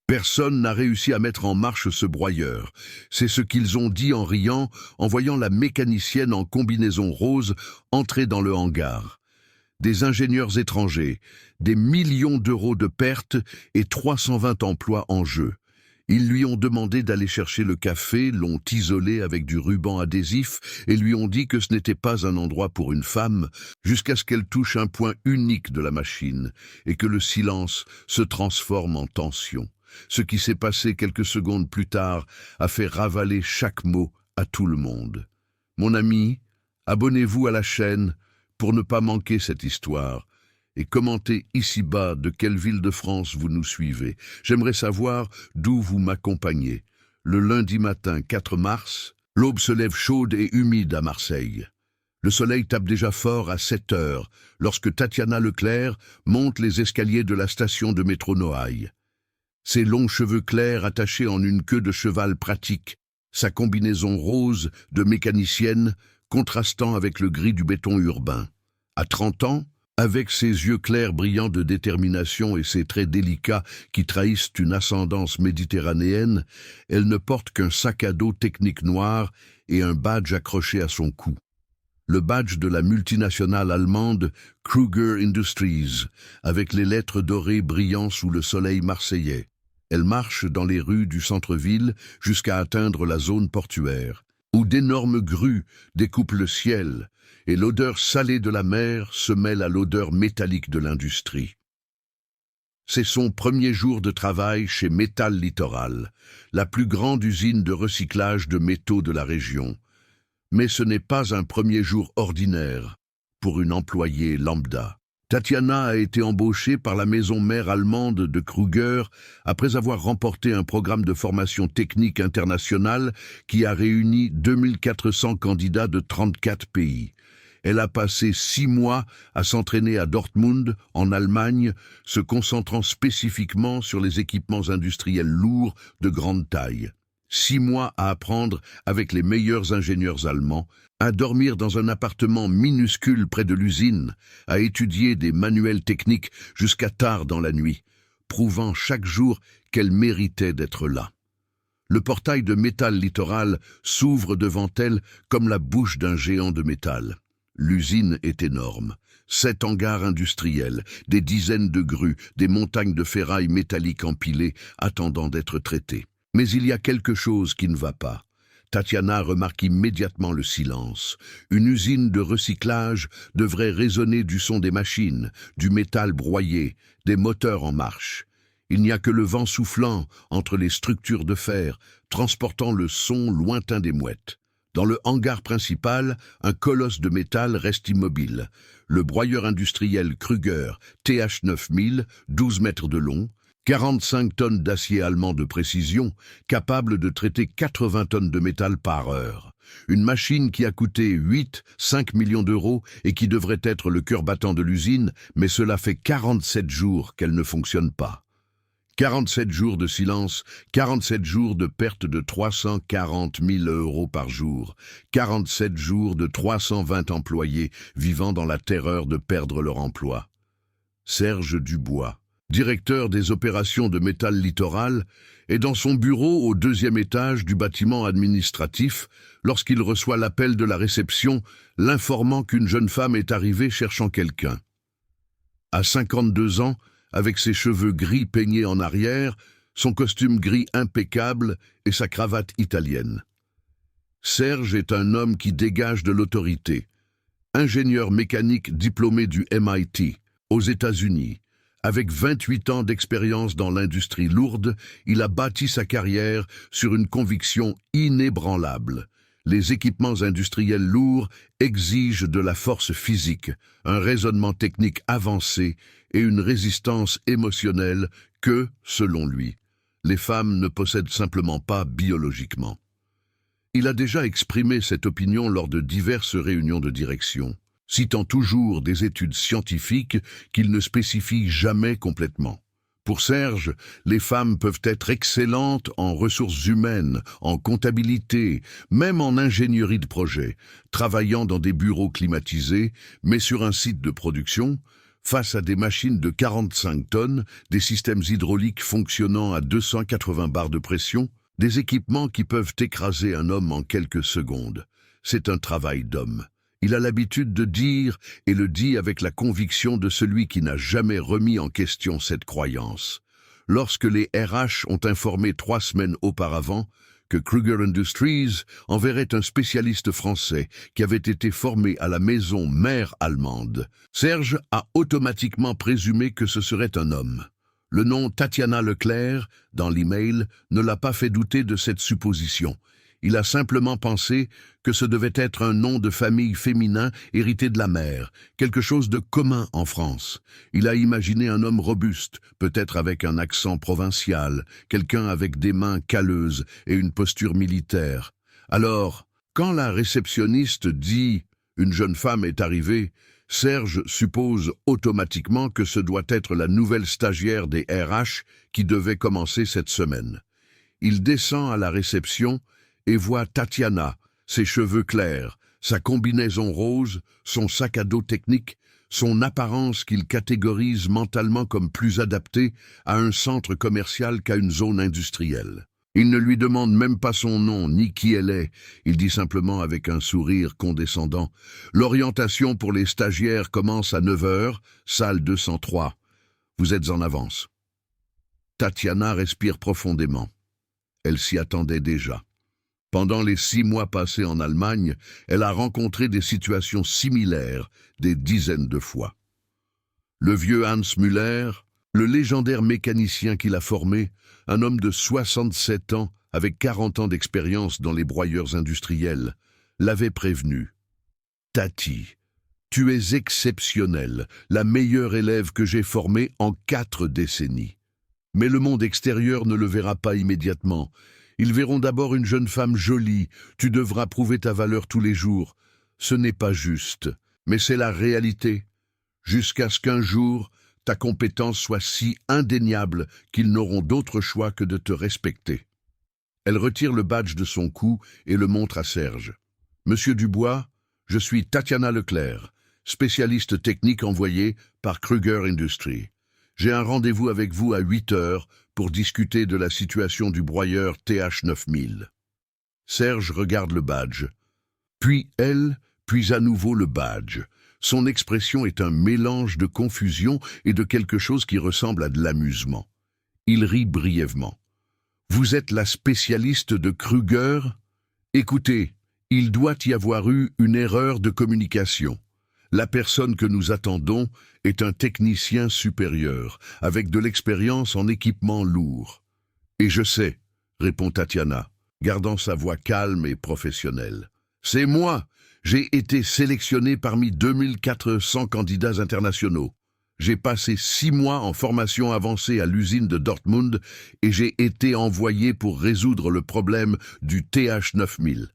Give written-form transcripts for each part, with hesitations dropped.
Personne n'a réussi à mettre en marche ce broyeur. C'est ce qu'ils ont dit en riant, en voyant la mécanicienne en combinaison rose entrer dans le hangar. Des ingénieurs étrangers, des millions d'euros de pertes et 320 emplois en jeu. Ils lui ont demandé d'aller chercher le café, l'ont isolé avec du ruban adhésif et lui ont dit que ce n'était pas un endroit pour une femme, jusqu'à ce qu'elle touche un point unique de la machine et que le silence se transforme en tension. Ce qui s'est passé quelques secondes plus tard a fait ravaler chaque mot à tout le monde. Mon ami, abonnez-vous à la chaîne pour ne pas manquer cette histoire et commentez ici-bas de quelle ville de France vous nous suivez. J'aimerais savoir d'où vous m'accompagnez. Le lundi matin 4 mars, l'aube se lève chaude et humide à Marseille. Le soleil tape déjà fort à 7 heures lorsque Tatiana Leclerc monte les escaliers de la station de métro Noailles. Ses longs cheveux clairs attachés en une queue de cheval pratique, sa combinaison rose de mécanicienne contrastant avec le gris du béton urbain. À 30 ans, avec ses yeux clairs brillants de détermination et ses traits délicats qui trahissent une ascendance méditerranéenne, elle ne porte qu'un sac à dos technique noir et un badge accroché à son cou. Le badge de la multinationale allemande Kruger Industries, avec les lettres dorées brillant sous le soleil marseillais. Elle marche dans les rues du centre-ville jusqu'à atteindre la zone portuaire, où d'énormes grues découpent le ciel, et l'odeur salée de la mer se mêle à l'odeur métallique de l'industrie. C'est son premier jour de travail chez Métal Littoral, la plus grande usine de recyclage de métaux de la région. Mais ce n'est pas un premier jour ordinaire pour une employée lambda. Tatiana a été embauchée par la maison mère allemande de Kruger après avoir remporté un programme de formation technique internationale qui a réuni 2400 candidats de 34 pays. Elle a passé 6 mois à s'entraîner à Dortmund, en Allemagne, se concentrant spécifiquement sur les équipements industriels lourds de grande taille. 6 mois à apprendre avec les meilleurs ingénieurs allemands, à dormir dans un appartement minuscule près de l'usine, à étudier des manuels techniques jusqu'à tard dans la nuit, prouvant chaque jour qu'elle méritait d'être là. Le portail de Métal Littoral s'ouvre devant elle comme la bouche d'un géant de métal. L'usine est énorme. 7 hangars industriels, des dizaines de grues, des montagnes de ferraille métallique empilées, attendant d'être traitées. Mais il y a quelque chose qui ne va pas. Tatiana remarque immédiatement le silence. Une usine de recyclage devrait résonner du son des machines, du métal broyé, des moteurs en marche. Il n'y a que le vent soufflant entre les structures de fer, transportant le son lointain des mouettes. Dans le hangar principal, un colosse de métal reste immobile. Le broyeur industriel Kruger TH9000, 12 mètres de long, 45 tonnes d'acier allemand de précision, capable de traiter 80 tonnes de métal par heure. Une machine qui a coûté 5 millions d'euros et qui devrait être le cœur battant de l'usine, mais cela fait 47 jours qu'elle ne fonctionne pas. 47 jours de silence, 47 jours de perte de 340 000 euros par jour, 47 jours de 320 employés vivant dans la terreur de perdre leur emploi. Serge Dubois, directeur des opérations de Métal Littoral, est dans son bureau au 2e étage du bâtiment administratif lorsqu'il reçoit l'appel de la réception l'informant qu'une jeune femme est arrivée cherchant quelqu'un. À 52 ans, avec ses cheveux gris peignés en arrière, son costume gris impeccable et sa cravate italienne. Serge est un homme qui dégage de l'autorité. Ingénieur mécanique diplômé du MIT, aux États-Unis. Avec 28 ans d'expérience dans l'industrie lourde, il a bâti sa carrière sur une conviction inébranlable. Les équipements industriels lourds exigent de la force physique, un raisonnement technique avancé et une résistance émotionnelle que, selon lui, les femmes ne possèdent simplement pas biologiquement. Il a déjà exprimé cette opinion lors de diverses réunions de direction, citant toujours des études scientifiques qu'il ne spécifie jamais complètement. Pour Serge, les femmes peuvent être excellentes en ressources humaines, en comptabilité, même en ingénierie de projet, travaillant dans des bureaux climatisés, mais sur un site de production, Face à des machines de 45 tonnes, des systèmes hydrauliques fonctionnant à 280 bars de pression, des équipements qui peuvent écraser un homme en quelques secondes. C'est un travail d'homme. Il a l'habitude de dire, et le dit avec la conviction de celui qui n'a jamais remis en question cette croyance. Lorsque les RH ont informé 3 semaines auparavant que Kruger Industries enverrait un spécialiste français qui avait été formé à la maison mère allemande, Serge a automatiquement présumé que ce serait un homme. Le nom Tatiana Leclerc, dans l'email, ne l'a pas fait douter de cette supposition. Il a simplement pensé que ce devait être un nom de famille féminin hérité de la mère, quelque chose de commun en France. Il a imaginé un homme robuste, peut-être avec un accent provincial, quelqu'un avec des mains calleuses et une posture militaire. Alors, quand la réceptionniste dit « une jeune femme est arrivée », Serge suppose automatiquement que ce doit être la nouvelle stagiaire des RH qui devait commencer cette semaine. Il descend à la réception et voit Tatiana, ses cheveux clairs, sa combinaison rose, son sac à dos technique, son apparence qu'il catégorise mentalement comme plus adaptée à un centre commercial qu'à une zone industrielle. Il ne lui demande même pas son nom, ni qui elle est. Il dit simplement avec un sourire condescendant « L'orientation pour les stagiaires commence à 9 heures, salle 203. Vous êtes en avance. » Tatiana respire profondément. Elle s'y attendait déjà. Pendant les 6 mois passés en Allemagne, elle a rencontré des situations similaires des dizaines de fois. Le vieux Hans Müller, le légendaire mécanicien qui l'a formé, un homme de 67 ans avec 40 ans d'expérience dans les broyeurs industriels, l'avait prévenu. « Tati, tu es exceptionnelle, la meilleure élève que j'ai formée en 4 décennies. Mais le monde extérieur ne le verra pas immédiatement. Ils verront d'abord une jeune femme jolie, tu devras prouver ta valeur tous les jours. Ce n'est pas juste, mais c'est la réalité. Jusqu'à ce qu'un jour, ta compétence soit si indéniable qu'ils n'auront d'autre choix que de te respecter. » Elle retire le badge de son cou et le montre à Serge. « Monsieur Dubois, je suis Tatiana Leclerc, spécialiste technique envoyée par Kruger Industries. J'ai un rendez-vous avec vous à 8 heures pour discuter de la situation du broyeur TH9000. » Serge regarde le badge. Puis elle, puis à nouveau le badge. Son expression est un mélange de confusion et de quelque chose qui ressemble à de l'amusement. Il rit brièvement. « Vous êtes la spécialiste de Kruger ? Écoutez, il doit y avoir eu une erreur de communication. La personne que nous attendons est un technicien supérieur, avec de l'expérience en équipement lourd. »« Et je sais, » répond Tatiana, gardant sa voix calme et professionnelle. « C'est moi. J'ai été sélectionné parmi 2400 candidats internationaux. J'ai passé 6 mois en formation avancée à l'usine de Dortmund et j'ai été envoyé pour résoudre le problème du TH9000. »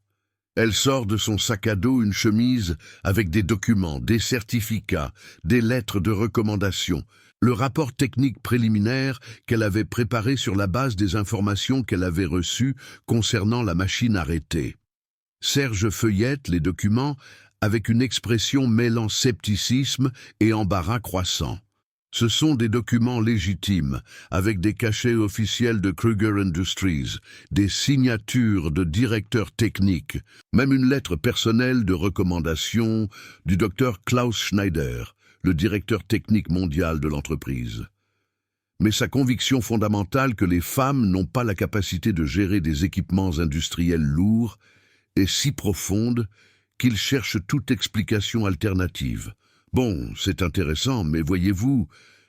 Elle sort de son sac à dos une chemise avec des documents, des certificats, des lettres de recommandation, le rapport technique préliminaire qu'elle avait préparé sur la base des informations qu'elle avait reçues concernant la machine arrêtée. Serge feuillette les documents avec une expression mêlant scepticisme et embarras croissant. Ce sont des documents légitimes, avec des cachets officiels de Kruger Industries, des signatures de directeurs techniques, même une lettre personnelle de recommandation du docteur Klaus Schneider, le directeur technique mondial de l'entreprise. Mais sa conviction fondamentale que les femmes n'ont pas la capacité de gérer des équipements industriels lourds est si profonde qu'il cherche toute explication alternative. Bon, c'est intéressant, mais voyez-vous,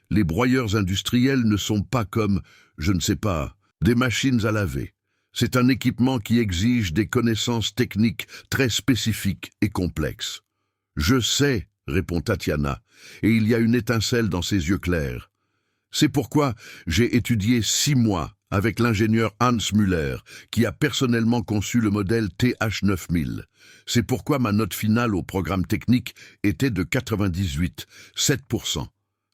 les broyeurs industriels ne sont pas comme, je ne sais pas, des machines à laver. C'est un équipement qui exige des connaissances techniques très spécifiques et complexes. « Je sais, » répond Tatiana, et il y a une étincelle dans ses yeux clairs. « C'est pourquoi j'ai étudié 6 mois avec l'ingénieur Hans Müller, qui a personnellement conçu le modèle TH9000. C'est pourquoi ma note finale au programme technique était de 98, 7%,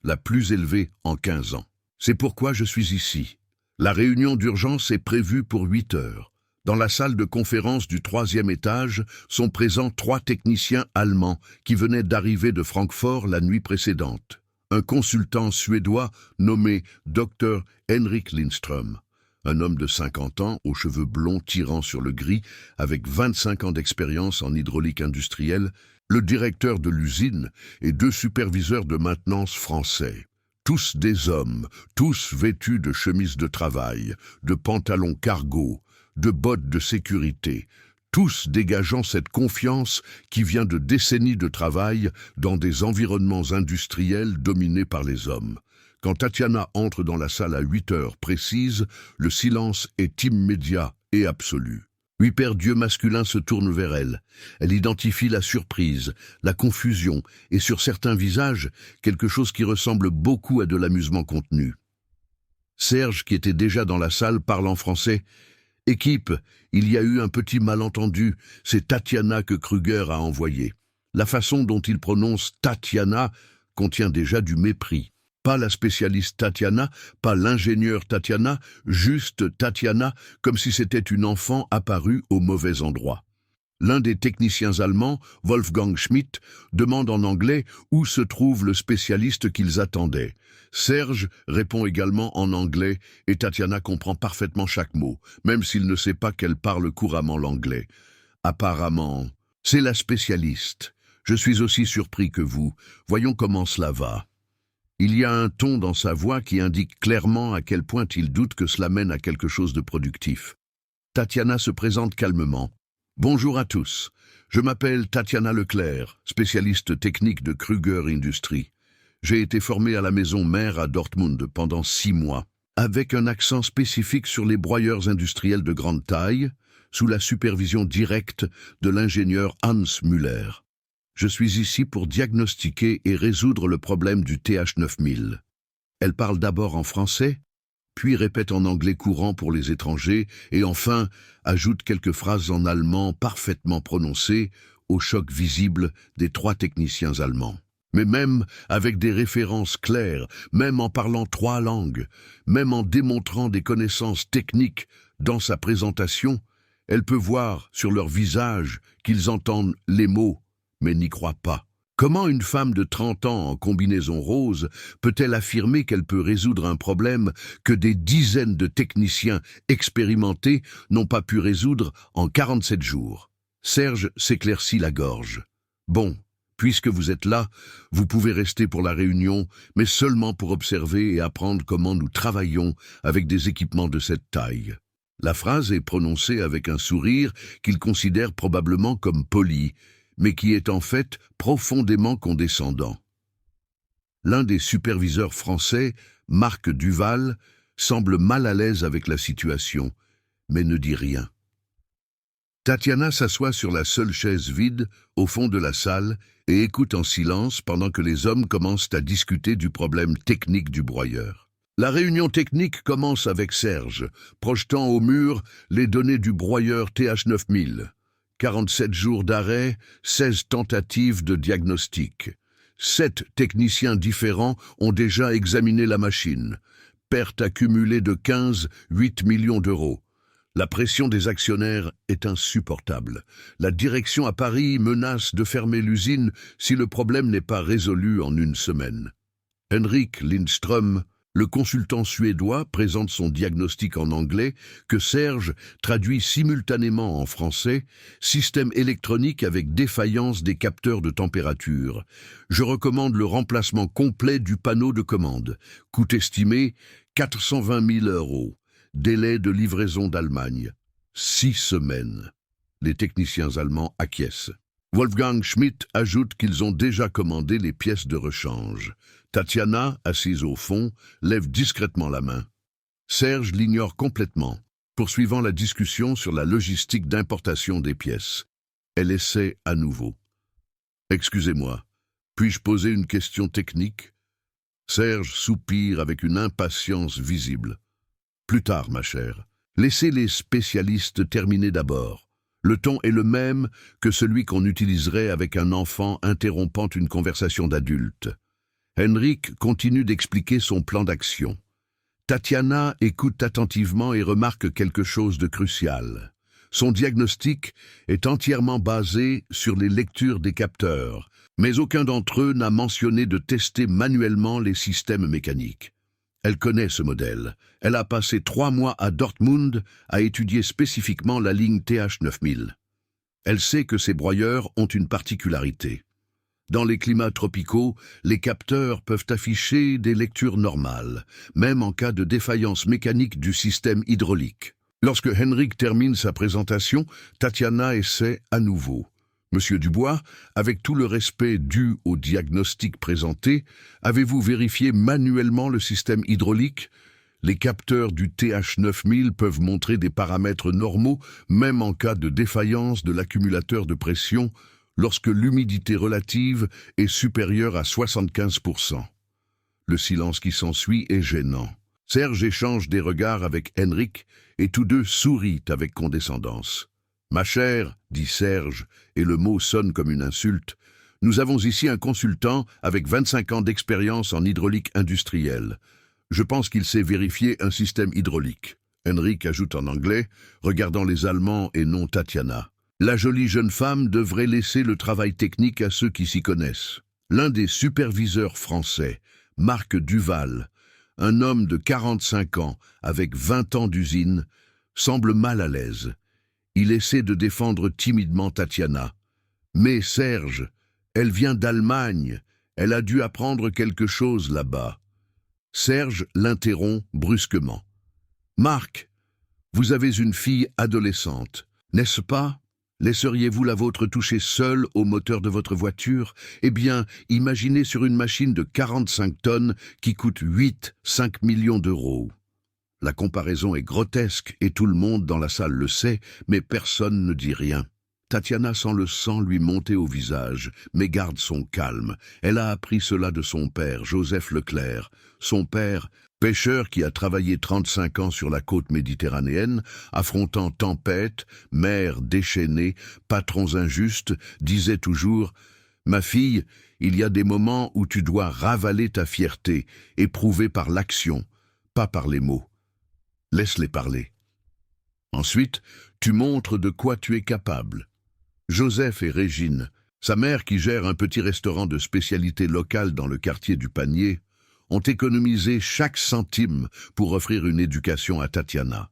la plus élevée en 15 ans. C'est pourquoi je suis ici. La réunion d'urgence est prévue pour 8 heures. Dans la salle de conférence du 3e étage sont présents 3 techniciens allemands qui venaient d'arriver de Francfort la nuit précédente. un consultant suédois nommé Dr. Henrik Lindström. Un homme de 50 ans, aux cheveux blonds tirant sur le gris, avec 25 ans d'expérience en hydraulique industrielle, le directeur de l'usine et 2 superviseurs de maintenance français. Tous des hommes, tous vêtus de chemises de travail, de pantalons cargo, de bottes de sécurité, tous dégageant cette confiance qui vient de décennies de travail dans des environnements industriels dominés par les hommes. Quand Tatiana entre dans la salle à 8 heures précises, le silence est immédiat et absolu. 8 paires d'yeux masculins se tournent vers elle. Elle identifie la surprise, la confusion et sur certains visages, quelque chose qui ressemble beaucoup à de l'amusement contenu. Serge, qui était déjà dans la salle, parle en français. « Équipe, il y a eu un petit malentendu, c'est Tatiana que Kruger a envoyé. » La façon dont il prononce Tatiana contient déjà du mépris. Pas la spécialiste Tatiana, pas l'ingénieur Tatiana, juste Tatiana, comme si c'était une enfant apparue au mauvais endroit. L'un des techniciens allemands, Wolfgang Schmidt, demande en anglais où se trouve le spécialiste qu'ils attendaient. Serge répond également en anglais et Tatiana comprend parfaitement chaque mot, même s'il ne sait pas qu'elle parle couramment l'anglais. Apparemment, c'est la spécialiste. Je suis aussi surpris que vous. Voyons comment cela va. Il y a un ton dans sa voix qui indique clairement à quel point il doute que cela mène à quelque chose de productif. Tatiana se présente calmement. « Bonjour à tous. Je m'appelle Tatiana Leclerc, spécialiste technique de Kruger Industries. J'ai été formée à la maison mère à Dortmund pendant 6 mois, avec un accent spécifique sur les broyeurs industriels de grande taille, sous la supervision directe de l'ingénieur Hans Müller. Je suis ici pour diagnostiquer et résoudre le problème du TH9000. Elle parle d'abord en français, puis répète en anglais courant pour les étrangers, et enfin ajoute quelques phrases en allemand parfaitement prononcées, au choc visible des 3 techniciens allemands. Mais même avec des références claires, même en parlant 3 langues, même en démontrant des connaissances techniques dans sa présentation, elle peut voir sur leur visage qu'ils entendent les mots, mais n'y croient pas. Comment une femme de 30 ans en combinaison rose peut-elle affirmer qu'elle peut résoudre un problème que des dizaines de techniciens expérimentés n'ont pas pu résoudre en 47 jours? Serge s'éclaircit la gorge. Bon, puisque vous êtes là, vous pouvez rester pour la réunion, mais seulement pour observer et apprendre comment nous travaillons avec des équipements de cette taille. La phrase est prononcée avec un sourire qu'il considère probablement comme poli, mais qui est en fait profondément condescendant. L'un des superviseurs français, Marc Duval, semble mal à l'aise avec la situation, mais ne dit rien. Tatiana s'assoit sur la seule chaise vide, au fond de la salle, et écoute en silence pendant que les hommes commencent à discuter du problème technique du broyeur. La réunion technique commence avec Serge, projetant au mur les données du broyeur TH9000. 47 jours d'arrêt, 16 tentatives de diagnostic. 7 techniciens différents ont déjà examiné la machine. Perte accumulée de 8 millions d'euros. La pression des actionnaires est insupportable. La direction à Paris menace de fermer l'usine si le problème n'est pas résolu en 1 semaine. Henrik Lindström, le consultant suédois, présente son diagnostic en anglais que Serge traduit simultanément en français, système électronique avec défaillance des capteurs de température. Je recommande le remplacement complet du panneau de commande. Coût estimé 420 000 euros. Délai de livraison d'Allemagne 6 semaines. Les techniciens allemands acquiescent. Wolfgang Schmidt ajoute qu'ils ont déjà commandé les pièces de rechange. Tatiana, assise au fond, lève discrètement la main. Serge l'ignore complètement, poursuivant la discussion sur la logistique d'importation des pièces. Elle essaie à nouveau. « Excusez-moi, puis-je poser une question technique ?» Serge soupire avec une impatience visible. « Plus tard, ma chère. Laissez les spécialistes terminer d'abord. Le ton est le même que celui qu'on utiliserait avec un enfant interrompant une conversation d'adulte. » Henrik continue d'expliquer son plan d'action. Tatiana écoute attentivement et remarque quelque chose de crucial. Son diagnostic est entièrement basé sur les lectures des capteurs, Mais aucun d'entre eux n'a mentionné de tester manuellement les systèmes mécaniques. Elle connaît ce modèle. Elle a passé 3 mois à Dortmund à étudier spécifiquement la ligne TH9000. Elle sait que ces broyeurs ont une particularité. Dans les climats tropicaux, les capteurs peuvent afficher des lectures normales, même en cas de défaillance mécanique du système hydraulique. Lorsque Henrik termine sa présentation, Tatiana essaie à nouveau. Monsieur Dubois, avec tout le respect dû au diagnostic présenté, avez-vous vérifié manuellement le système hydraulique? Les capteurs du TH9000 peuvent montrer des paramètres normaux, même en cas de défaillance de l'accumulateur de pression, lorsque l'humidité relative est supérieure à 75%. Le silence qui s'ensuit est gênant. Serge échange des regards avec Henrik et tous deux sourient avec condescendance. « Ma chère, dit Serge, et le mot sonne comme une insulte, nous avons ici un consultant avec 25 ans d'expérience en hydraulique industrielle. Je pense qu'il sait vérifier un système hydraulique. » Henrik ajoute en anglais, regardant les Allemands et non Tatiana. La jolie jeune femme devrait laisser le travail technique à ceux qui s'y connaissent. L'un des superviseurs français, Marc Duval, un homme de 45 ans avec 20 ans d'usine, semble mal à l'aise. Il essaie de défendre timidement Tatiana. « Mais Serge, elle vient d'Allemagne, elle a dû apprendre quelque chose là-bas. » Serge l'interrompt brusquement. « Marc, vous avez une fille adolescente, n'est-ce pas ? Laisseriez-vous la vôtre toucher seule au moteur de votre voiture? Eh bien, imaginez sur une machine de 45 tonnes qui coûte 5 millions d'euros. » La comparaison est grotesque et tout le monde dans la salle le sait, mais personne ne dit rien. Tatiana sent le sang lui monter au visage, mais garde son calme. Elle a appris cela de son père, Joseph Leclerc. Son père, pêcheur qui a travaillé 35 ans sur la côte méditerranéenne, affrontant tempêtes, mers déchaînées, patrons injustes, disait toujours « Ma fille, il y a des moments où tu dois ravaler ta fierté, éprouvée par l'action, pas par les mots. Laisse-les parler. Ensuite, tu montres de quoi tu es capable. » Joseph et Régine, sa mère qui gère un petit restaurant de spécialité locale dans le quartier du Panier, ont économisé chaque centime pour offrir une éducation à Tatiana.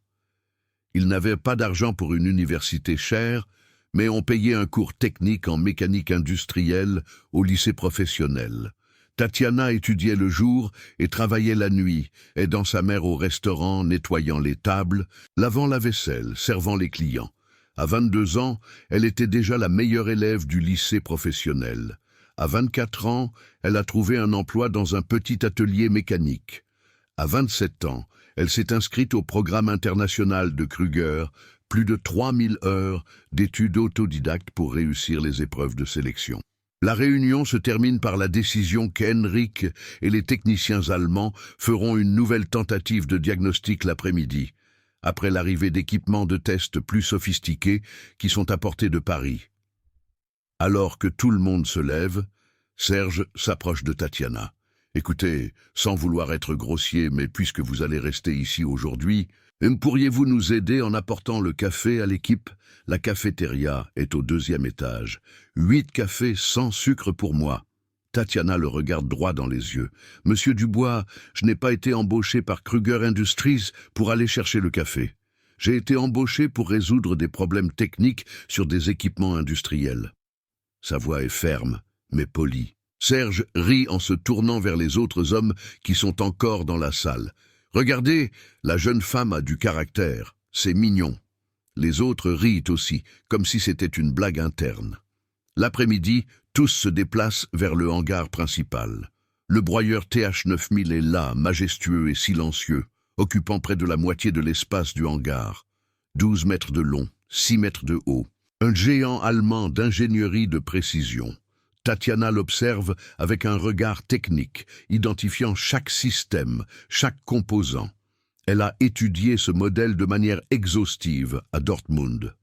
Ils n'avaient pas d'argent pour une université chère, mais ont payé un cours technique en mécanique industrielle au lycée professionnel. Tatiana étudiait le jour et travaillait la nuit, aidant sa mère au restaurant, nettoyant les tables, lavant la vaisselle, servant les clients. À 22 ans, elle était déjà la meilleure élève du lycée professionnel. À 24 ans, elle a trouvé un emploi dans un petit atelier mécanique. À 27 ans, elle s'est inscrite au programme international de Kruger, plus de 3000 heures d'études autodidactes pour réussir les épreuves de sélection. La réunion se termine par la décision qu'Henrik et les techniciens allemands feront une nouvelle tentative de diagnostic l'après-midi, après l'arrivée d'équipements de tests plus sophistiqués qui sont apportés de Paris. Alors que tout le monde se lève, Serge s'approche de Tatiana. « Écoutez, sans vouloir être grossier, mais puisque vous allez rester ici aujourd'hui, pourriez-vous nous aider en apportant le café à l'équipe? La cafétéria est au 2e étage. 8 cafés sans sucre pour moi. » Tatiana le regarde droit dans les yeux. « Monsieur Dubois, je n'ai pas été embauché par Kruger Industries pour aller chercher le café. J'ai été embauché pour résoudre des problèmes techniques sur des équipements industriels. » Sa voix est ferme, mais polie. Serge rit en se tournant vers les autres hommes qui sont encore dans la salle. « Regardez, la jeune femme a du caractère. C'est mignon. » Les autres rient aussi, comme si c'était une blague interne. L'après-midi, tous se déplacent vers le hangar principal. Le broyeur TH9000 est là, majestueux et silencieux, occupant près de la moitié de l'espace du hangar. 12 mètres de long, 6 mètres de haut. Un géant allemand d'ingénierie de précision. Tatiana l'observe avec un regard technique, identifiant chaque système, chaque composant. Elle a étudié ce modèle de manière exhaustive à Dortmund.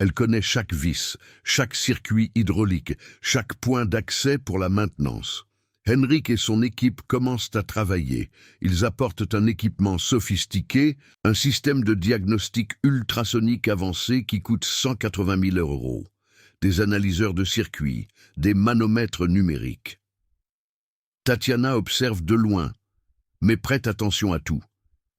Elle connaît chaque vis, chaque circuit hydraulique, chaque point d'accès pour la maintenance. Henrik et son équipe commencent à travailler. Ils apportent un équipement sophistiqué, un système de diagnostic ultrasonique avancé qui coûte 180 000 euros. des analyseurs de circuits, des manomètres numériques. Tatiana observe de loin, mais prête attention à tout.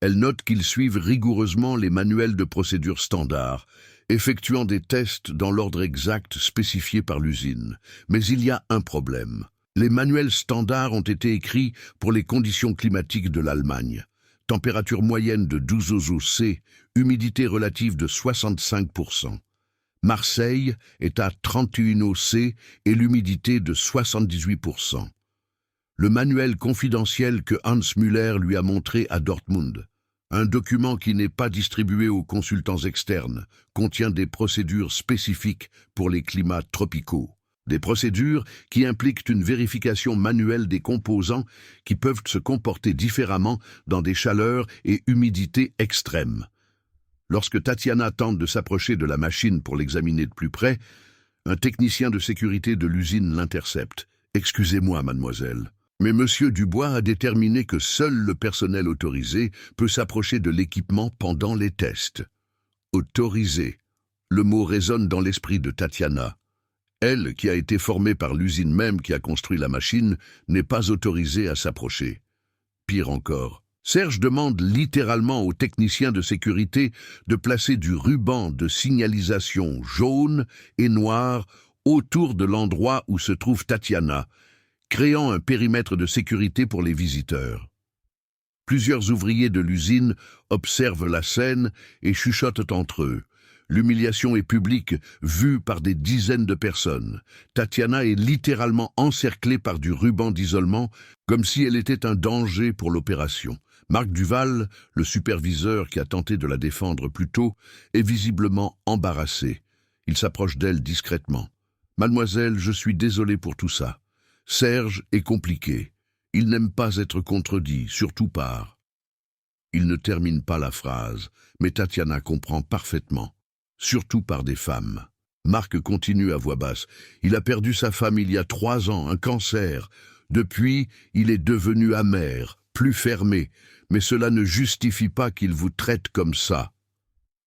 Elle note qu'ils suivent rigoureusement les manuels de procédure standards, effectuant des tests dans l'ordre exact spécifié par l'usine. Mais il y a un problème. Les manuels standards ont été écrits pour les conditions climatiques de l'Allemagne. Température moyenne de 12 C, humidité relative de 65%. Marseille est à 31 C et l'humidité de 78%. Le manuel confidentiel que Hans Müller lui a montré à Dortmund, un document qui n'est pas distribué aux consultants externes, contient des procédures spécifiques pour les climats tropicaux. Des procédures qui impliquent une vérification manuelle des composants qui peuvent se comporter différemment dans des chaleurs et humidités extrêmes. Lorsque Tatiana tente de s'approcher de la machine pour l'examiner de plus près, un technicien de sécurité de l'usine l'intercepte. « Excusez-moi, mademoiselle, mais Monsieur Dubois a déterminé que seul le personnel autorisé peut s'approcher de l'équipement pendant les tests. » Autorisé. Le mot résonne dans l'esprit de Tatiana. Elle, qui a été formée par l'usine même qui a construit la machine, n'est pas autorisée à s'approcher. Pire encore, Serge demande littéralement aux techniciens de sécurité de placer du ruban de signalisation jaune et noir autour de l'endroit où se trouve Tatiana, créant un périmètre de sécurité pour les visiteurs. Plusieurs ouvriers de l'usine observent la scène et chuchotent entre eux. L'humiliation est publique, vue par des dizaines de personnes. Tatiana est littéralement encerclée par du ruban d'isolement, comme si elle était un danger pour l'opération. Marc Duval, le superviseur qui a tenté de la défendre plus tôt, est visiblement embarrassé. Il s'approche d'elle discrètement. « Mademoiselle, je suis désolé pour tout ça. Serge est compliqué. Il n'aime pas être contredit, surtout par... » Il ne termine pas la phrase, mais Tatiana comprend parfaitement. Surtout par des femmes. Marc continue à voix basse. Il a perdu sa femme il y a 3 ans, un cancer. Depuis, il est devenu amer, plus fermé, mais cela ne justifie pas qu'il vous traite comme ça.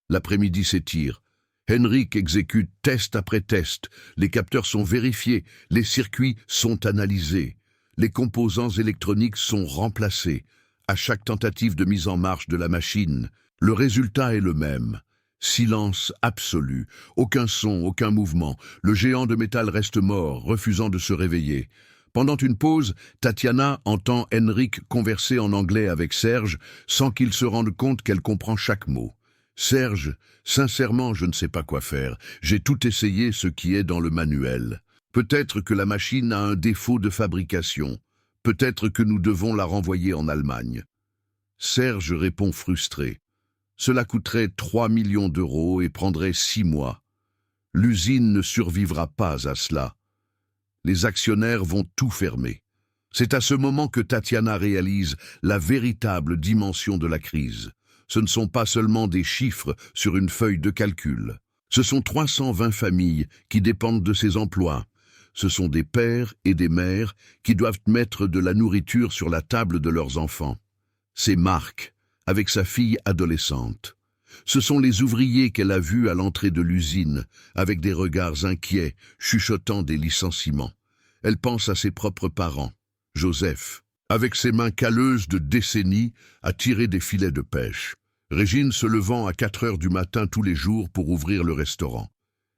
L'après-midi s'étire. Henrik exécute test après test. Les capteurs sont vérifiés, les circuits sont analysés. Les composants électroniques sont remplacés. À chaque tentative de mise en marche de la machine, le résultat est le même. Silence absolu, aucun son, aucun mouvement. Le géant de métal reste mort, refusant de se réveiller. Pendant une pause, Tatiana entend Henrik converser en anglais avec Serge sans qu'il se rende compte qu'elle comprend chaque mot. « Serge, sincèrement, je ne sais pas quoi faire. J'ai tout essayé ce qui est dans le manuel. Peut-être que la machine a un défaut de fabrication. Peut-être que nous devons la renvoyer en Allemagne. » Serge répond frustré. Cela coûterait 3 millions d'euros et prendrait 6 mois. L'usine ne survivra pas à cela. Les actionnaires vont tout fermer. C'est à ce moment que Tatiana réalise la véritable dimension de la crise. Ce ne sont pas seulement des chiffres sur une feuille de calcul. Ce sont 320 familles qui dépendent de ces emplois. Ce sont des pères et des mères qui doivent mettre de la nourriture sur la table de leurs enfants. C'est Marc, avec sa fille adolescente. Ce sont les ouvriers qu'elle a vus à l'entrée de l'usine, avec des regards inquiets, chuchotant des licenciements. Elle pense à ses propres parents. Joseph, avec ses mains calleuses de décennies, a tiré des filets de pêche. Régine se levant à 4 heures du matin tous les jours pour ouvrir le restaurant.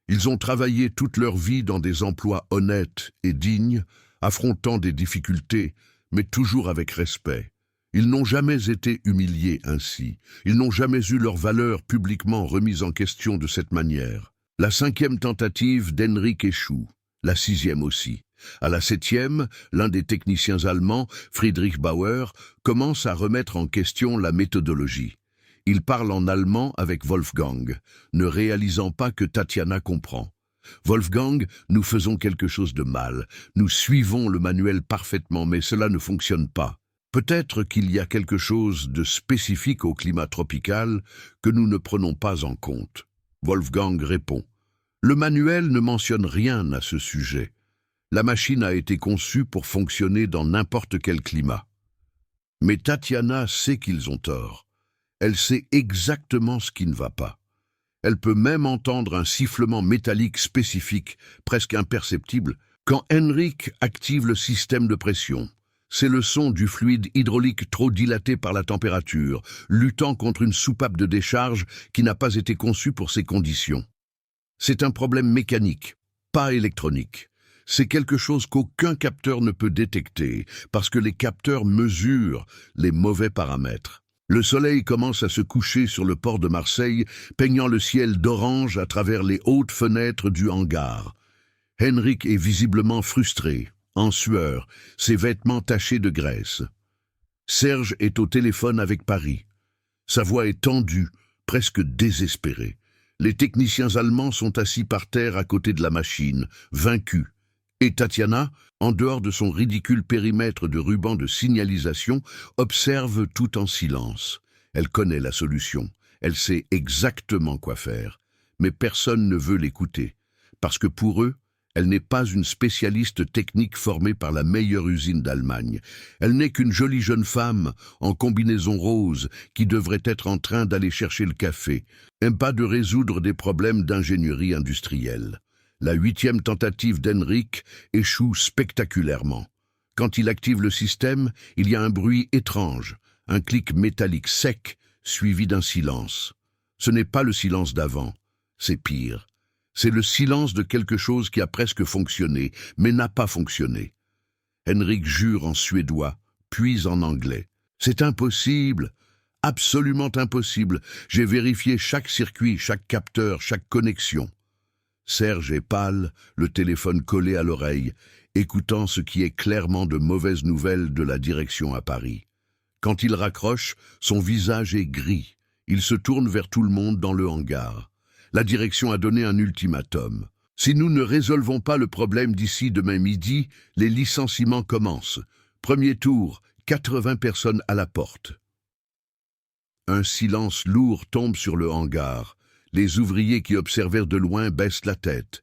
Ils ont travaillé toute leur vie dans des emplois honnêtes et dignes, affrontant des difficultés, mais toujours avec respect. Ils n'ont jamais été humiliés ainsi. Ils n'ont jamais eu leur valeur publiquement remise en question de cette manière. La 5e tentative d'Henrik échoue, la 6e aussi. À la 7e, l'un des techniciens allemands, Friedrich Bauer, commence à remettre en question la méthodologie. Il parle en allemand avec Wolfgang, ne réalisant pas que Tatiana comprend. « Wolfgang, nous faisons quelque chose de mal. Nous suivons le manuel parfaitement, mais cela ne fonctionne pas. Peut-être qu'il y a quelque chose de spécifique au climat tropical que nous ne prenons pas en compte. » Wolfgang répond. « Le manuel ne mentionne rien à ce sujet. La machine a été conçue pour fonctionner dans n'importe quel climat. » Mais Tatiana sait qu'ils ont tort. Elle sait exactement ce qui ne va pas. Elle peut même entendre un sifflement métallique spécifique, presque imperceptible, quand Henrik active le système de pression. C'est le son du fluide hydraulique trop dilaté par la température, luttant contre une soupape de décharge qui n'a pas été conçue pour ces conditions. C'est un problème mécanique, pas électronique. C'est quelque chose qu'aucun capteur ne peut détecter, parce que les capteurs mesurent les mauvais paramètres. Le soleil commence à se coucher sur le port de Marseille, peignant le ciel d'orange à travers les hautes fenêtres du hangar. Henrik est visiblement frustré, en sueur, ses vêtements tachés de graisse. Serge est au téléphone avec Paris. Sa voix est tendue, presque désespérée. Les techniciens allemands sont assis par terre à côté de la machine, vaincus. Et Tatiana, en dehors de son ridicule périmètre de ruban de signalisation, observe tout en silence. Elle connaît la solution, elle sait exactement quoi faire. Mais personne ne veut l'écouter, parce que pour eux, elle n'est pas une spécialiste technique formée par la meilleure usine d'Allemagne. Elle n'est qu'une jolie jeune femme, en combinaison rose, qui devrait être en train d'aller chercher le café, et pas de résoudre des problèmes d'ingénierie industrielle. La 8e tentative d'Henrik échoue spectaculairement. Quand il active le système, il y a un bruit étrange, un clic métallique sec, suivi d'un silence. Ce n'est pas le silence d'avant, c'est pire. C'est le silence de quelque chose qui a presque fonctionné, mais n'a pas fonctionné. Henrik jure en suédois, puis en anglais. C'est impossible, absolument impossible. J'ai vérifié chaque circuit, chaque capteur, chaque connexion. Serge est pâle, le téléphone collé à l'oreille, écoutant ce qui est clairement de mauvaises nouvelles de la direction à Paris. Quand il raccroche, son visage est gris. Il se tourne vers tout le monde dans le hangar. La direction a donné un ultimatum. Si nous ne résolvons pas le problème d'ici demain midi, les licenciements commencent. Premier tour, 80 personnes à la porte. Un silence lourd tombe sur le hangar. Les ouvriers qui observèrent de loin baissent la tête.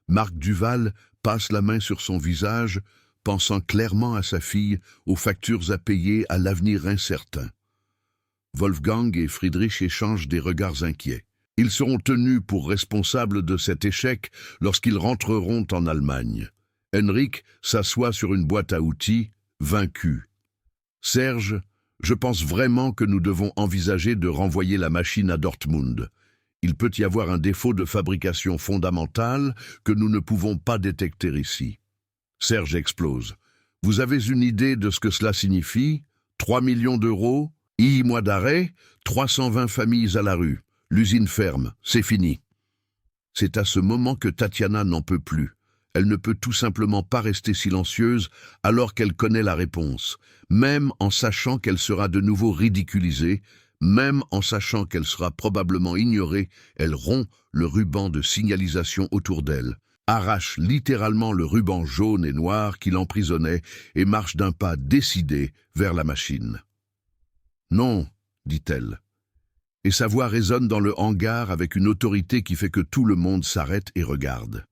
Marc Duval passe la main sur son visage, pensant clairement à sa fille, aux factures à payer, à l'avenir incertain. Wolfgang et Friedrich échangent des regards inquiets. Ils seront tenus pour responsables de cet échec lorsqu'ils rentreront en Allemagne. Henrik s'assoit sur une boîte à outils, vaincu. Serge, je pense vraiment que nous devons envisager de renvoyer la machine à Dortmund. Il peut y avoir un défaut de fabrication fondamental que nous ne pouvons pas détecter ici. Serge explose. Vous avez une idée de ce que cela signifie? 3 millions d'euros, 1 mois d'arrêt, 320 familles à la rue. L'usine ferme, c'est fini. C'est à ce moment que Tatiana n'en peut plus. Elle ne peut tout simplement pas rester silencieuse alors qu'elle connaît la réponse, même en sachant qu'elle sera de nouveau ridiculisée. Même en sachant qu'elle sera probablement ignorée, elle rompt le ruban de signalisation autour d'elle, arrache littéralement le ruban jaune et noir qui l'emprisonnait et marche d'un pas décidé vers la machine. « Non », dit-elle. Et sa voix résonne dans le hangar avec une autorité qui fait que tout le monde s'arrête et regarde.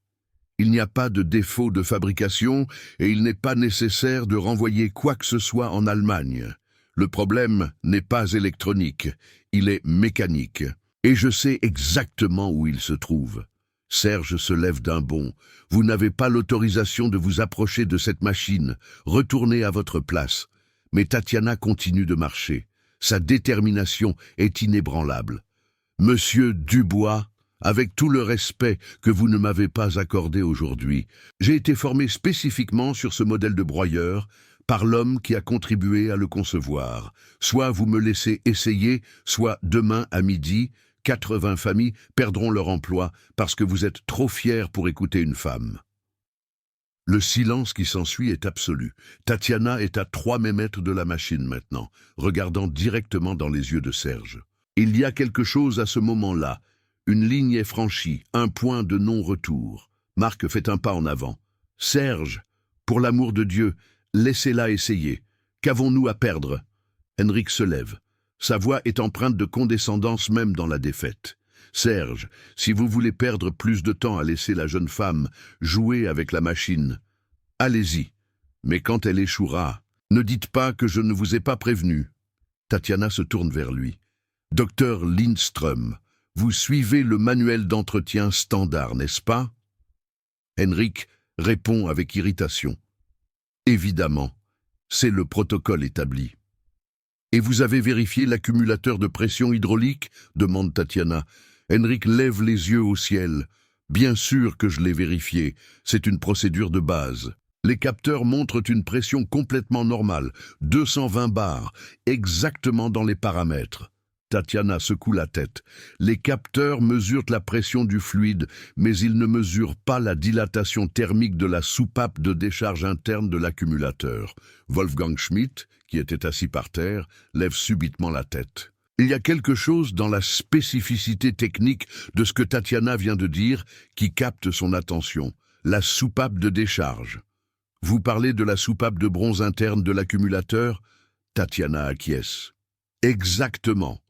Il n'y a pas de défaut de fabrication et il n'est pas nécessaire de renvoyer quoi que ce soit en Allemagne. Le problème n'est pas électronique, il est mécanique. Et je sais exactement où il se trouve. Serge se lève d'un bond. Vous n'avez pas l'autorisation de vous approcher de cette machine. Retournez à votre place. Mais Tatiana continue de marcher. Sa détermination est inébranlable. Monsieur Dubois, avec tout le respect que vous ne m'avez pas accordé aujourd'hui, j'ai été formé spécifiquement sur ce modèle de broyeur, par l'homme qui a contribué à le concevoir. Soit vous me laissez essayer, soit demain à midi, 80 familles perdront leur emploi parce que vous êtes trop fiers pour écouter une femme. Le silence qui s'ensuit est absolu. Tatiana est à 3 mètres de la machine maintenant, regardant directement dans les yeux de Serge. Il y a quelque chose à ce moment-là. Une ligne est franchie, un point de non-retour. Marc fait un pas en avant. « Serge, pour l'amour de Dieu, laissez-la essayer. Qu'avons-nous à perdre ?» Henrik se lève. Sa voix est empreinte de condescendance même dans la défaite. « Serge, si vous voulez perdre plus de temps à laisser la jeune femme jouer avec la machine, allez-y. Mais quand elle échouera, ne dites pas que je ne vous ai pas prévenu. » Tatiana se tourne vers lui. « Docteur Lindström, Vous suivez le manuel d'entretien standard, n'est-ce pas? Henrik répond avec irritation. Évidemment, c'est le protocole établi. Et vous avez vérifié l'accumulateur de pression hydraulique? Demande Tatiana. Henrik lève les yeux au ciel. Bien sûr que je l'ai vérifié, c'est une procédure de base. Les capteurs montrent une pression complètement normale, 220 bars, exactement dans les paramètres. Tatiana secoue la tête. Les capteurs mesurent la pression du fluide, mais ils ne mesurent pas la dilatation thermique de la soupape de décharge interne de l'accumulateur. Wolfgang Schmidt, qui était assis par terre, lève subitement la tête. Il y a quelque chose dans la spécificité technique de ce que Tatiana vient de dire qui capte son attention. La soupape de décharge. Vous parlez de la soupape de bronze interne de l'accumulateur? Tatiana acquiesce. Exactement.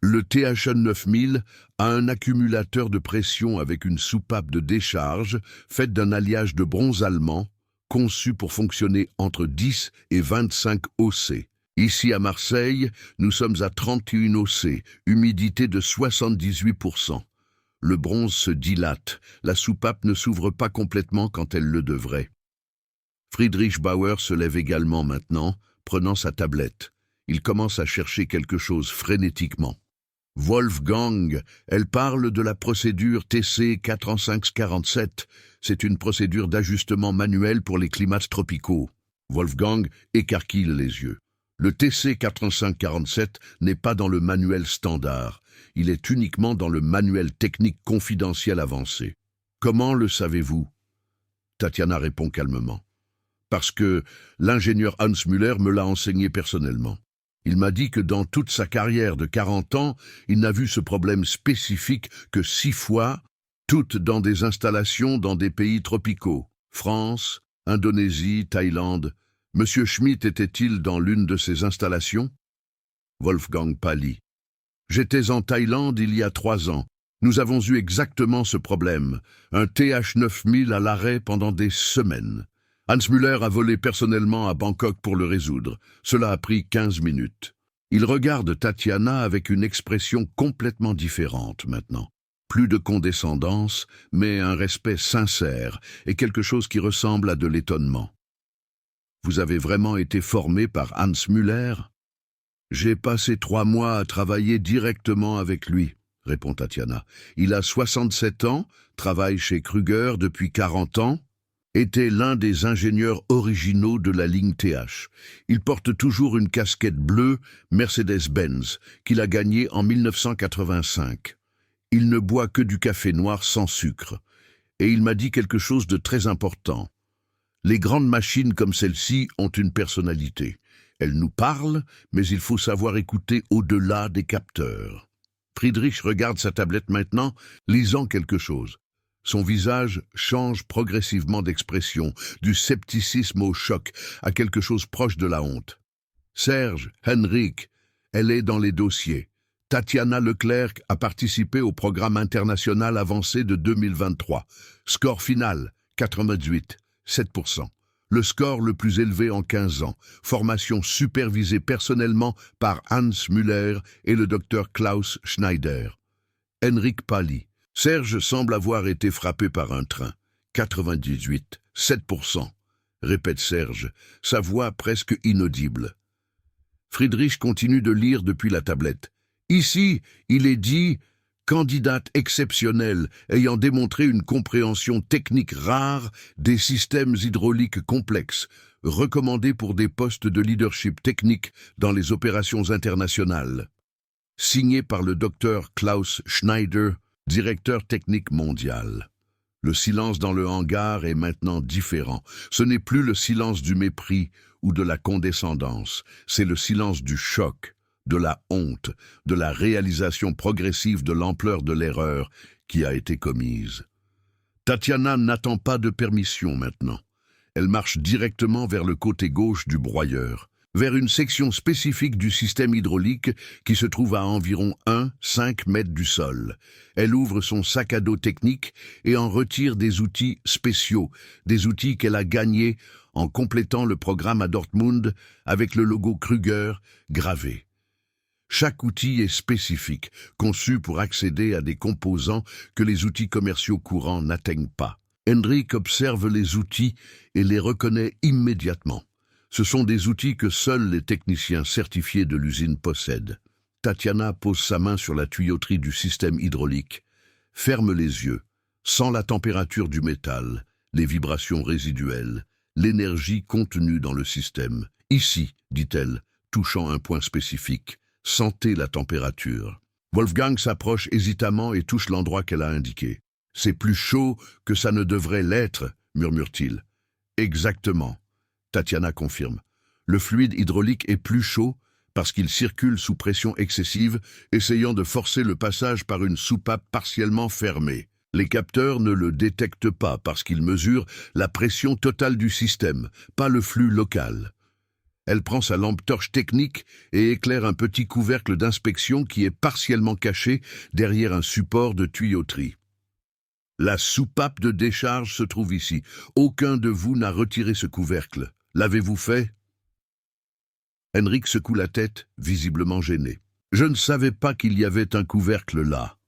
Le THN 9000 a un accumulateur de pression avec une soupape de décharge faite d'un alliage de bronze allemand, conçu pour fonctionner entre 10 et 25 OC. Ici à Marseille, nous sommes à 31 OC, humidité de 78%. Le bronze se dilate, la soupape ne s'ouvre pas complètement quand elle le devrait. Friedrich Bauer se lève également maintenant, prenant sa tablette. Il commence à chercher quelque chose frénétiquement. Wolfgang, elle parle de la procédure TC 4547. C'est une procédure d'ajustement manuel pour les climats tropicaux. Wolfgang écarquille les yeux. Le TC 4547 n'est pas dans le manuel standard. Il est uniquement dans le manuel technique confidentiel avancé. Comment le savez-vous? Tatiana répond calmement. Parce que l'ingénieur Hans Müller me l'a enseigné personnellement. Il m'a dit que dans toute sa carrière de 40 ans, il n'a vu ce problème spécifique que 6 fois, toutes dans des installations dans des pays tropicaux. France, Indonésie, Thaïlande. Monsieur Schmidt était-il dans l'une de ces installations? Wolfgang pâlit. J'étais en Thaïlande il y a 3 ans. Nous avons eu exactement ce problème. Un TH 9000 à l'arrêt pendant des semaines. Hans Müller a volé personnellement à Bangkok pour le résoudre. Cela a pris 15 minutes. Il regarde Tatiana avec une expression complètement différente maintenant. Plus de condescendance, mais un respect sincère et quelque chose qui ressemble à de l'étonnement. Vous avez vraiment été formé par Hans Müller? J'ai passé 3 mois à travailler directement avec lui, répond Tatiana. Il a 67 ans, travaille chez Krüger depuis 40 ans, était l'un des ingénieurs originaux de la ligne TH. Il porte toujours une casquette bleue Mercedes-Benz qu'il a gagnée en 1985. Il ne boit que du café noir sans sucre. Et il m'a dit quelque chose de très important. Les grandes machines comme celle-ci ont une personnalité. Elles nous parlent, mais il faut savoir écouter au-delà des capteurs. Friedrich regarde sa tablette maintenant, lisant quelque chose. Son visage change progressivement d'expression, du scepticisme au choc, à quelque chose proche de la honte. Serge, Henrik, elle est dans les dossiers. Tatiana Leclerc a participé au programme international avancé de 2023. Score final, 98, 7%. Le score le plus élevé en 15 ans. Formation supervisée personnellement par Hans Müller et le docteur Klaus Schneider. Henrik pâlit. Serge semble avoir été frappé par un train. 98, 7%, répète Serge, sa voix presque inaudible. Friedrich continue de lire depuis la tablette. Ici, il est dit « candidate exceptionnelle ayant démontré une compréhension technique rare des systèmes hydrauliques complexes, recommandée pour des postes de leadership technique dans les opérations internationales. » Signé par le docteur Klaus Schneider, directeur technique mondial. Le silence dans le hangar est maintenant différent. Ce n'est plus le silence du mépris ou de la condescendance, c'est le silence du choc, de la honte, de la réalisation progressive de l'ampleur de l'erreur qui a été commise. Tatiana n'attend pas de permission maintenant. Elle marche directement vers le côté gauche du broyeur, vers une section spécifique du système hydraulique qui se trouve à environ 1,5 mètres du sol. Elle ouvre son sac à dos technique et en retire des outils spéciaux, des outils qu'elle a gagnés en complétant le programme à Dortmund avec le logo Krüger gravé. Chaque outil est spécifique, conçu pour accéder à des composants que les outils commerciaux courants n'atteignent pas. Hendrik observe les outils et les reconnaît immédiatement. Ce sont des outils que seuls les techniciens certifiés de l'usine possèdent. Tatiana pose sa main sur la tuyauterie du système hydraulique, ferme les yeux, sent la température du métal, les vibrations résiduelles, l'énergie contenue dans le système. « Ici », dit-elle, touchant un point spécifique, « sentez la température ». Wolfgang s'approche hésitamment et touche l'endroit qu'elle a indiqué. « C'est plus chaud que ça ne devrait l'être », murmure-t-il. « Exactement », Tatiana confirme. « Le fluide hydraulique est plus chaud parce qu'il circule sous pression excessive, essayant de forcer le passage par une soupape partiellement fermée. Les capteurs ne le détectent pas parce qu'ils mesurent la pression totale du système, pas le flux local. » Elle prend sa lampe torche technique et éclaire un petit couvercle d'inspection qui est partiellement caché derrière un support de tuyauterie. La soupape de décharge se trouve ici. Aucun de vous n'a retiré ce couvercle. L'avez-vous fait? Hendrik secoue la tête, visiblement gêné. Je ne savais pas qu'il y avait un couvercle là.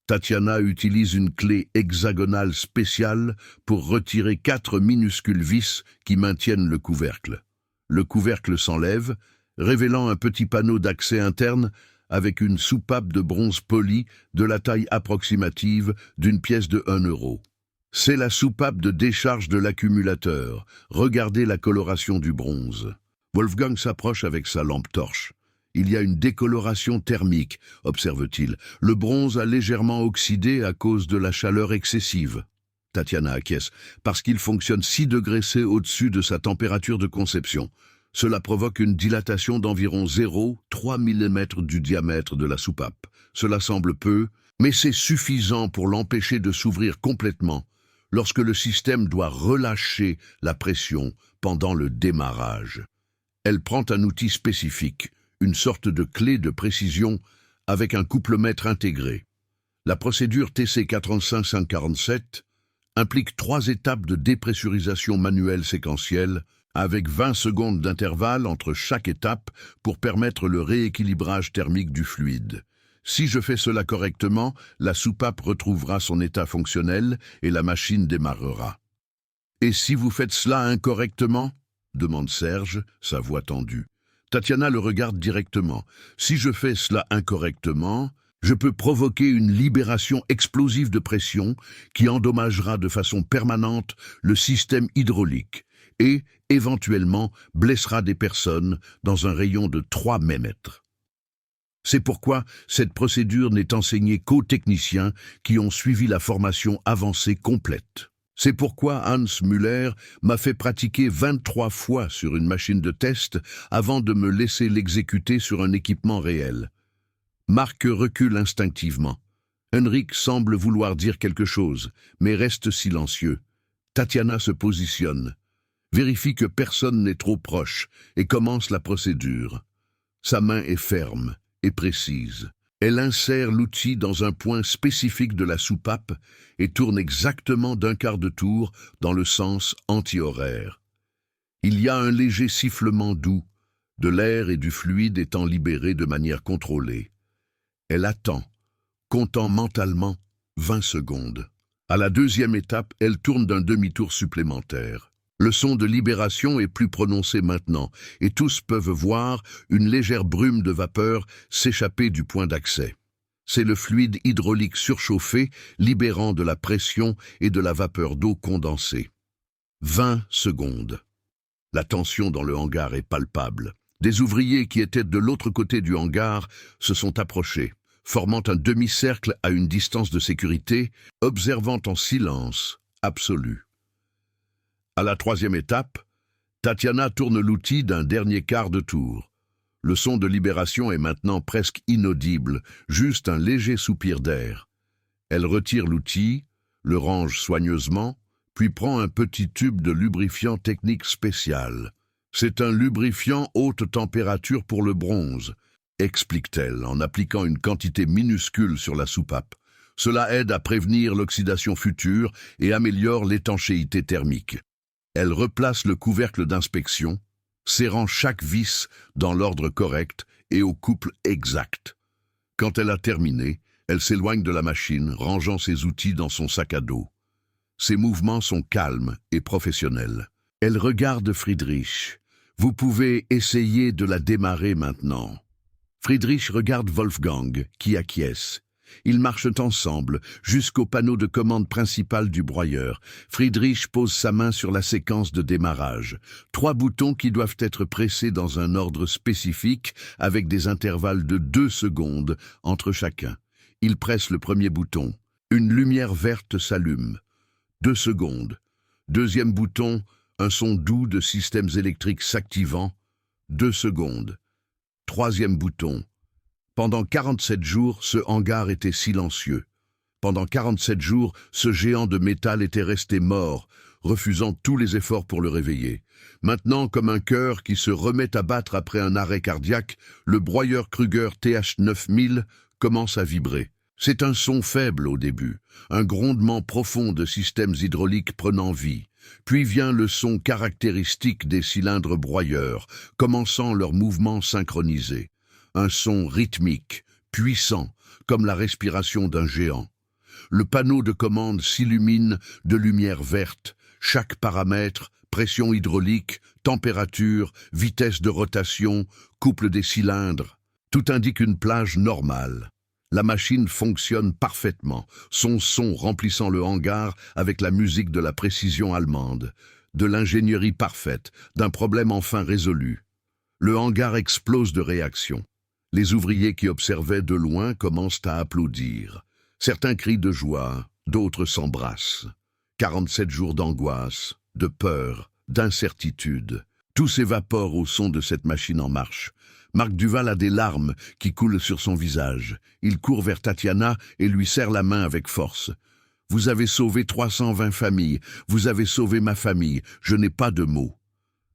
Tatiana utilise une clé hexagonale spéciale pour retirer 4 minuscules vis qui maintiennent le couvercle. Le couvercle s'enlève, révélant un petit panneau d'accès interne avec une soupape de bronze poli de la taille approximative d'une pièce de 1 euro. C'est la soupape de décharge de l'accumulateur. Regardez la coloration du bronze. Wolfgang s'approche avec sa lampe torche. Il y a une décoloration thermique, observe-t-il. Le bronze a légèrement oxydé à cause de la chaleur excessive. Tatiana acquiesce, parce qu'il fonctionne 6 degrés C au-dessus de sa température de conception. Cela provoque une dilatation d'environ 0,3 mm du diamètre de la soupape. Cela semble peu, mais c'est suffisant pour l'empêcher de s'ouvrir complètement lorsque le système doit relâcher la pression pendant le démarrage. Elle prend un outil spécifique, une sorte de clé de précision avec un couplemètre intégré. La procédure TC45547 implique 3 étapes de dépressurisation manuelle séquentielle avec 20 secondes d'intervalle entre chaque étape pour permettre le rééquilibrage thermique du fluide. Si je fais cela correctement, la soupape retrouvera son état fonctionnel et la machine démarrera. « Et si vous faites cela incorrectement ?» demande Serge, sa voix tendue. Tatiana le regarde directement. « Si je fais cela incorrectement, je peux provoquer une libération explosive de pression qui endommagera de façon permanente le système hydraulique et, éventuellement, blessera des personnes dans un rayon de 3 mètres. C'est pourquoi cette procédure n'est enseignée qu'aux techniciens qui ont suivi la formation avancée complète. C'est pourquoi Hans Müller m'a fait pratiquer 23 fois sur une machine de test avant de me laisser l'exécuter sur un équipement réel. » Marc recule instinctivement. Hendrik semble vouloir dire quelque chose, mais reste silencieux. Tatiana se positionne, vérifie que personne n'est trop proche et commence la procédure. Sa main est ferme et précise. Elle insère l'outil dans un point spécifique de la soupape et tourne exactement d'un quart de tour dans le sens anti-horaire. Il y a un léger sifflement doux, de l'air et du fluide étant libérés de manière contrôlée. Elle attend, comptant mentalement 20 secondes. À la 2e étape, elle tourne d'un demi-tour supplémentaire. Le son de libération est plus prononcé maintenant, et tous peuvent voir une légère brume de vapeur s'échapper du point d'accès. C'est le fluide hydraulique surchauffé, libérant de la pression et de la vapeur d'eau condensée. 20 secondes. La tension dans le hangar est palpable. Des ouvriers qui étaient de l'autre côté du hangar se sont approchés, formant un demi-cercle à une distance de sécurité, observant en silence absolu. À la 3e étape, Tatiana tourne l'outil d'un dernier quart de tour. Le son de libération est maintenant presque inaudible, juste un léger soupir d'air. Elle retire l'outil, le range soigneusement, puis prend un petit tube de lubrifiant technique spécial. C'est un lubrifiant haute température pour le bronze, explique-t-elle en appliquant une quantité minuscule sur la soupape. Cela aide à prévenir l'oxydation future et améliore l'étanchéité thermique. Elle replace le couvercle d'inspection, serrant chaque vis dans l'ordre correct et au couple exact. Quand elle a terminé, elle s'éloigne de la machine, rangeant ses outils dans son sac à dos. Ses mouvements sont calmes et professionnels. Elle regarde Friedrich. Vous pouvez essayer de la démarrer maintenant. Friedrich regarde Wolfgang, qui acquiesce. Ils marchent ensemble jusqu'au panneau de commande principal du broyeur. Friedrich pose sa main sur la séquence de démarrage. 3 boutons qui doivent être pressés dans un ordre spécifique avec des intervalles de 2 secondes entre chacun. Il presse le premier bouton. Une lumière verte s'allume. 2 secondes. Deuxième bouton, un son doux de systèmes électriques s'activant. 2 secondes. Troisième bouton. Pendant 47 jours, ce hangar était silencieux. Pendant 47 jours, ce géant de métal était resté mort, refusant tous les efforts pour le réveiller. Maintenant, comme un cœur qui se remet à battre après un arrêt cardiaque, le broyeur Kruger TH9000 commence à vibrer. C'est un son faible au début, un grondement profond de systèmes hydrauliques prenant vie. Puis vient le son caractéristique des cylindres broyeurs, commençant leur mouvement synchronisé. Un son rythmique, puissant, comme la respiration d'un géant. Le panneau de commande s'illumine de lumière verte. Chaque paramètre, pression hydraulique, température, vitesse de rotation, couple des cylindres, tout indique une plage normale. La machine fonctionne parfaitement, son son remplissant le hangar avec la musique de la précision allemande, de l'ingénierie parfaite, d'un problème enfin résolu. Le hangar explose de réaction. Les ouvriers qui observaient de loin commencent à applaudir. Certains crient de joie, d'autres s'embrassent. 47 jours d'angoisse, de peur, d'incertitude. Tout s'évapore au son de cette machine en marche. Marc Duval a des larmes qui coulent sur son visage. Il court vers Tatiana et lui serre la main avec force. « Vous avez sauvé 320 familles, vous avez sauvé ma famille, je n'ai pas de mots. »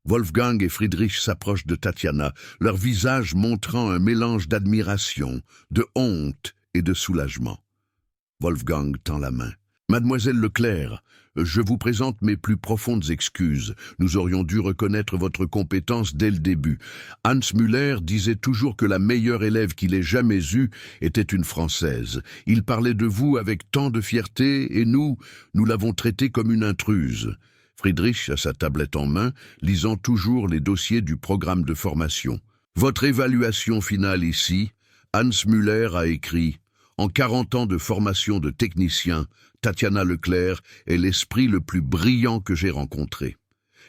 Wolfgang et Friedrich s'approchent de Tatiana, leur visage montrant un mélange d'admiration, de honte et de soulagement. Wolfgang tend la main. « Mademoiselle Leclerc, je vous présente mes plus profondes excuses. Nous aurions dû reconnaître votre compétence dès le début. Hans Müller disait toujours que la meilleure élève qu'il ait jamais eue était une Française. Il parlait de vous avec tant de fierté et nous l'avons traitée comme une intruse. » Friedrich a sa tablette en main, lisant toujours les dossiers du programme de formation. « Votre évaluation finale ici, Hans Müller a écrit « En 40 ans de formation de technicien, Tatiana Leclerc est l'esprit le plus brillant que j'ai rencontré.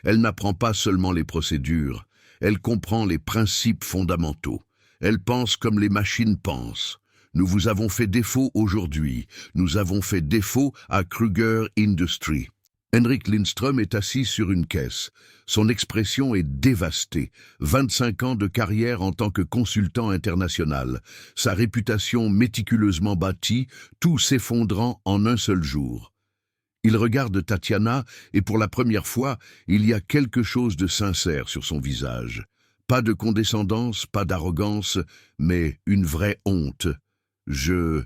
Elle n'apprend pas seulement les procédures, elle comprend les principes fondamentaux. Elle pense comme les machines pensent. Nous vous avons fait défaut aujourd'hui, nous avons fait défaut à Kruger Industries. » Henrik Lindström est assis sur une caisse. Son expression est dévastée. 25 ans de carrière en tant que consultant international. Sa réputation méticuleusement bâtie, tout s'effondrant en un seul jour. Il regarde Tatiana et pour la première fois, il y a quelque chose de sincère sur son visage. Pas de condescendance, pas d'arrogance, mais une vraie honte. Je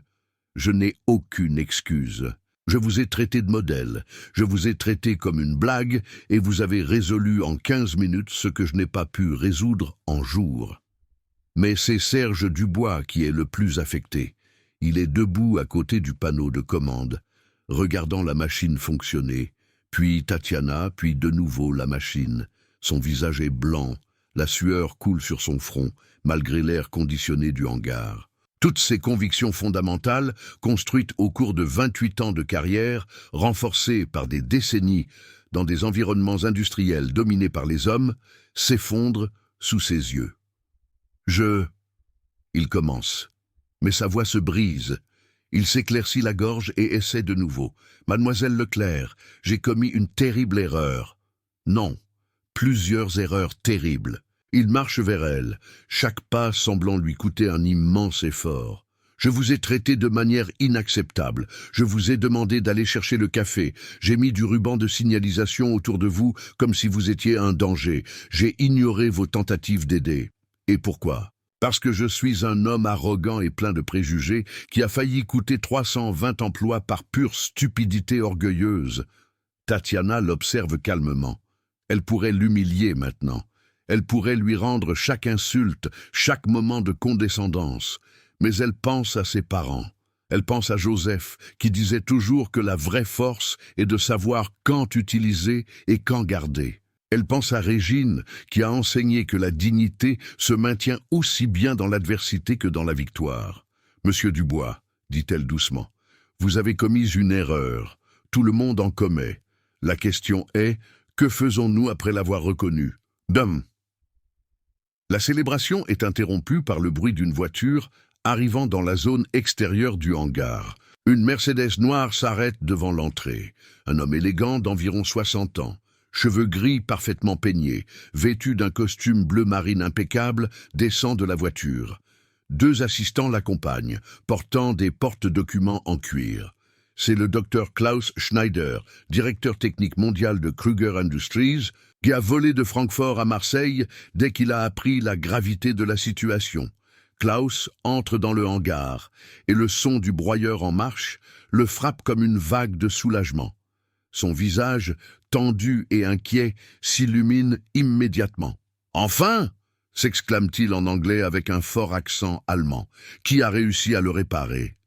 n'ai aucune excuse. Je vous ai traité de modèle, je vous ai traité comme une blague et vous avez résolu en 15 minutes ce que je n'ai pas pu résoudre en jours. Mais c'est Serge Dubois qui est le plus affecté. Il est debout à côté du panneau de commande, regardant la machine fonctionner, puis Tatiana, puis de nouveau la machine. Son visage est blanc, la sueur coule sur son front, malgré l'air conditionné du hangar. Toutes ces convictions fondamentales, construites au cours de 28 ans de carrière, renforcées par des décennies dans des environnements industriels dominés par les hommes, s'effondrent sous ses yeux. Il commence, mais sa voix se brise. Il s'éclaircit la gorge et essaie de nouveau. « Mademoiselle Leclerc, j'ai commis une terrible erreur. » Non, plusieurs erreurs terribles. Il marche vers elle, chaque pas semblant lui coûter un immense effort. « Je vous ai traité de manière inacceptable. Je vous ai demandé d'aller chercher le café. J'ai mis du ruban de signalisation autour de vous comme si vous étiez un danger. J'ai ignoré vos tentatives d'aider. Et pourquoi ? Parce que je suis un homme arrogant et plein de préjugés qui a failli coûter 320 emplois par pure stupidité orgueilleuse. » Tatiana l'observe calmement. Elle pourrait l'humilier maintenant. Elle pourrait lui rendre chaque insulte, chaque moment de condescendance. Mais elle pense à ses parents. Elle pense à Joseph, qui disait toujours que la vraie force est de savoir quand utiliser et quand garder. Elle pense à Régine, qui a enseigné que la dignité se maintient aussi bien dans l'adversité que dans la victoire. « Monsieur Dubois, dit-elle doucement, vous avez commis une erreur. Tout le monde en commet. La question est, que faisons-nous après l'avoir reconnu ? Dum !» La célébration est interrompue par le bruit d'une voiture arrivant dans la zone extérieure du hangar. Une Mercedes noire s'arrête devant l'entrée. Un homme élégant d'environ 60 ans, cheveux gris parfaitement peignés, vêtu d'un costume bleu marine impeccable, descend de la voiture. 2 assistants l'accompagnent, portant des porte-documents en cuir. C'est le docteur Klaus Schneider, directeur technique mondial de Kruger Industries, qui a volé de Francfort à Marseille dès qu'il a appris la gravité de la situation. Klaus entre dans le hangar, et le son du broyeur en marche le frappe comme une vague de soulagement. Son visage, tendu et inquiet, s'illumine immédiatement. « Enfin !» s'exclame-t-il en anglais avec un fort accent allemand. « Qui a réussi à le réparer ?»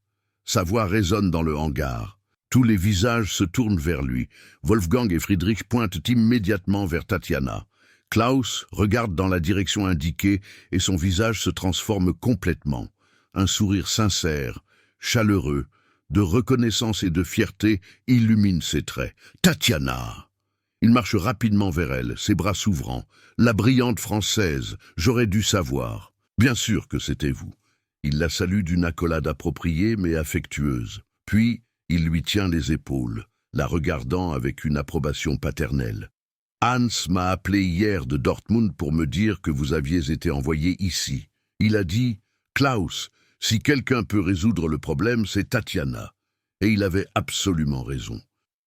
Sa voix résonne dans le hangar. Tous les visages se tournent vers lui. Wolfgang et Friedrich pointent immédiatement vers Tatiana. Klaus regarde dans la direction indiquée et son visage se transforme complètement. Un sourire sincère, chaleureux, de reconnaissance et de fierté illumine ses traits. « Tatiana !» Il marche rapidement vers elle, ses bras s'ouvrant. « La brillante Française, j'aurais dû savoir. Bien sûr que c'était vous. » Il la salue d'une accolade appropriée mais affectueuse. Puis, il lui tient les épaules, la regardant avec une approbation paternelle. « Hans m'a appelé hier de Dortmund pour me dire que vous aviez été envoyé ici. Il a dit « Klaus, si quelqu'un peut résoudre le problème, c'est Tatiana. » Et il avait absolument raison.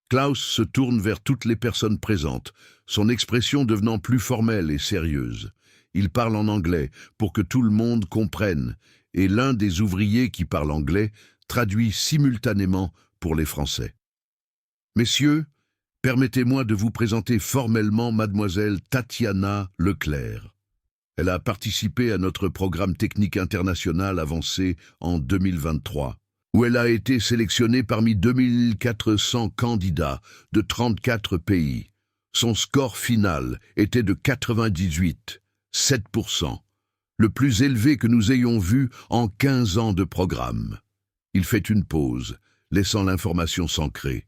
Klaus se tourne vers toutes les personnes présentes, son expression devenant plus formelle et sérieuse. Il parle en anglais pour que tout le monde comprenne, et l'un des ouvriers qui parle anglais traduit simultanément pour les Français. « Messieurs, permettez-moi de vous présenter formellement mademoiselle Tatiana Leclerc. Elle a participé à notre programme technique international avancé en 2023, où elle a été sélectionnée parmi 2400 candidats de 34 pays. Son score final était de 98, 7%, le plus élevé que nous ayons vu en 15 ans de programme. » Il fait une pause, laissant l'information s'ancrer.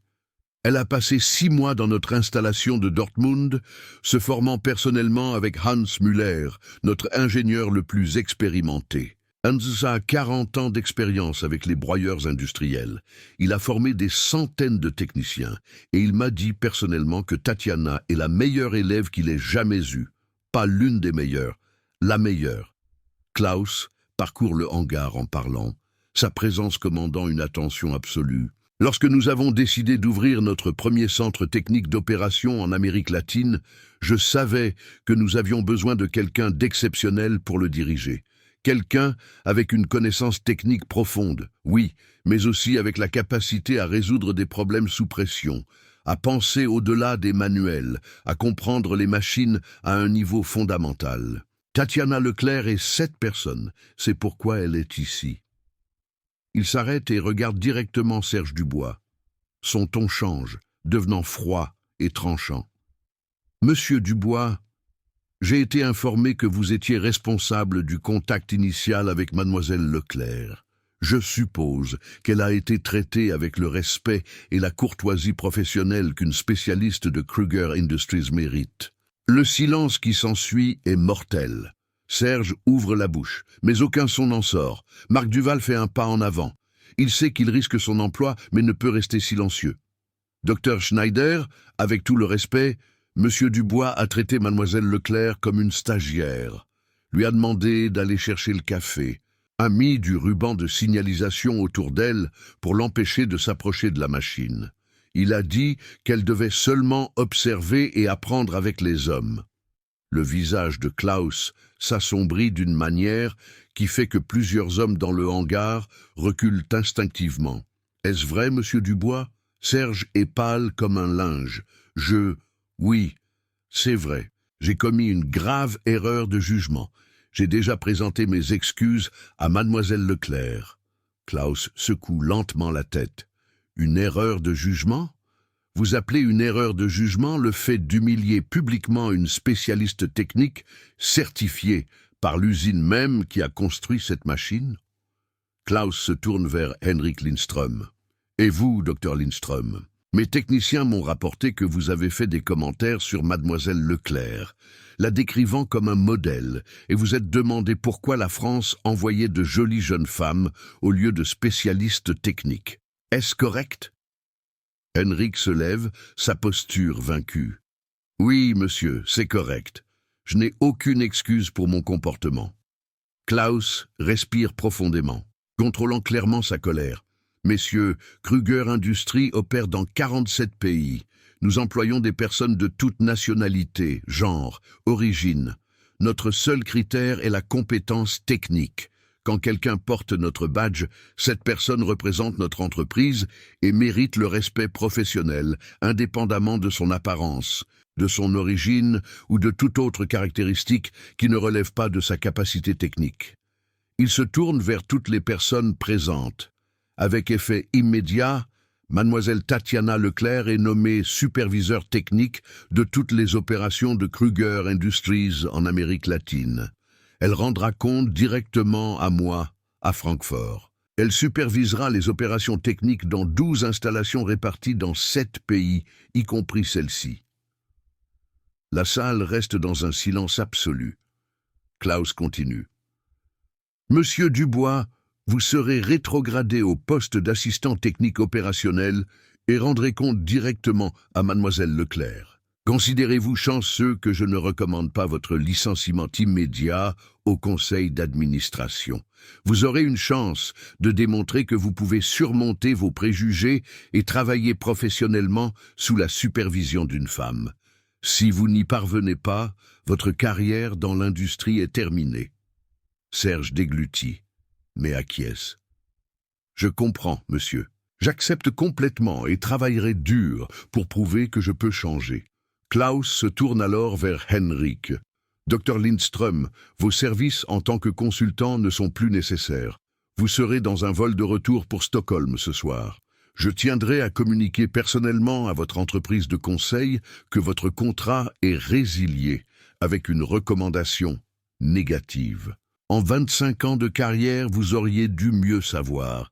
Elle a passé 6 mois dans notre installation de Dortmund, se formant personnellement avec Hans Müller, notre ingénieur le plus expérimenté. Hans a 40 ans d'expérience avec les broyeurs industriels. Il a formé des centaines de techniciens et il m'a dit personnellement que Tatiana est la meilleure élève qu'il ait jamais eue. Pas l'une des meilleures, la meilleure. Klaus parcourt le hangar en parlant, sa présence commandant une attention absolue. Lorsque nous avons décidé d'ouvrir notre premier centre technique d'opération en Amérique latine, je savais que nous avions besoin de quelqu'un d'exceptionnel pour le diriger. Quelqu'un avec une connaissance technique profonde, oui, mais aussi avec la capacité à résoudre des problèmes sous pression, à penser au-delà des manuels, à comprendre les machines à un niveau fondamental. Tatiana Leclerc est cette personne, c'est pourquoi elle est ici. Il s'arrête et regarde directement Serge Dubois. Son ton change, devenant froid et tranchant. « Monsieur Dubois, j'ai été informé que vous étiez responsable du contact initial avec mademoiselle Leclerc. Je suppose qu'elle a été traitée avec le respect et la courtoisie professionnelle qu'une spécialiste de Kruger Industries mérite. Le silence qui s'ensuit est mortel. Serge ouvre la bouche, mais aucun son n'en sort. Marc Duval fait un pas en avant. Il sait qu'il risque son emploi, mais ne peut rester silencieux. Docteur Schneider, avec tout le respect, Monsieur Dubois a traité mademoiselle Leclerc comme une stagiaire, lui a demandé d'aller chercher le café, a mis du ruban de signalisation autour d'elle pour l'empêcher de s'approcher de la machine. Il a dit qu'elle devait seulement observer et apprendre avec les hommes. Le visage de Klaus s'assombrit d'une manière qui fait que plusieurs hommes dans le hangar reculent instinctivement. « Est-ce vrai, monsieur Dubois ?» Serge est pâle comme un linge. « Oui, c'est vrai. J'ai commis une grave erreur de jugement. J'ai déjà présenté mes excuses à mademoiselle Leclerc. Klaus secoue lentement la tête. Une erreur de jugement? Vous appelez une erreur de jugement le fait d'humilier publiquement une spécialiste technique certifiée par l'usine même qui a construit cette machine? Klaus se tourne vers Henrik Lindström. Et vous, docteur Lindström? Mes techniciens m'ont rapporté que vous avez fait des commentaires sur mademoiselle Leclerc, la décrivant comme un modèle, et vous êtes demandé pourquoi la France envoyait de jolies jeunes femmes au lieu de spécialistes techniques. Est-ce correct? Henrik se lève, sa posture vaincue. Oui, monsieur, c'est correct. Je n'ai aucune excuse pour mon comportement. Klaus respire profondément, contrôlant clairement sa colère. Messieurs, Kruger Industries opère dans 47 pays. Nous employons des personnes de toute nationalité, genre, origine. Notre seul critère est la compétence technique. Quand quelqu'un porte notre badge, cette personne représente notre entreprise et mérite le respect professionnel, indépendamment de son apparence, de son origine ou de toute autre caractéristique qui ne relève pas de sa capacité technique. Il se tourne vers toutes les personnes présentes. Avec effet immédiat, mademoiselle Tatiana Leclerc est nommée superviseur technique de toutes les opérations de Kruger Industries en Amérique latine. Elle rendra compte directement à moi, à Francfort. Elle supervisera les opérations techniques dans 12 installations réparties dans 7 pays, y compris celle-ci. La salle reste dans un silence absolu. Klaus continue. Monsieur Dubois, vous serez rétrogradé au poste d'assistant technique opérationnel et rendrez compte directement à mademoiselle Leclerc. Considérez-vous chanceux que je ne recommande pas votre licenciement immédiat au conseil d'administration. Vous aurez une chance de démontrer que vous pouvez surmonter vos préjugés et travailler professionnellement sous la supervision d'une femme. Si vous n'y parvenez pas, votre carrière dans l'industrie est terminée. Serge déglutit, mais acquiesce. Je comprends, monsieur. J'accepte complètement et travaillerai dur pour prouver que je peux changer. Klaus se tourne alors vers Henrik. Dr Lindström, vos services en tant que consultant ne sont plus nécessaires. Vous serez dans un vol de retour pour Stockholm ce soir. Je tiendrai à communiquer personnellement à votre entreprise de conseil que votre contrat est résilié avec une recommandation négative. En 25 ans de carrière, vous auriez dû mieux savoir.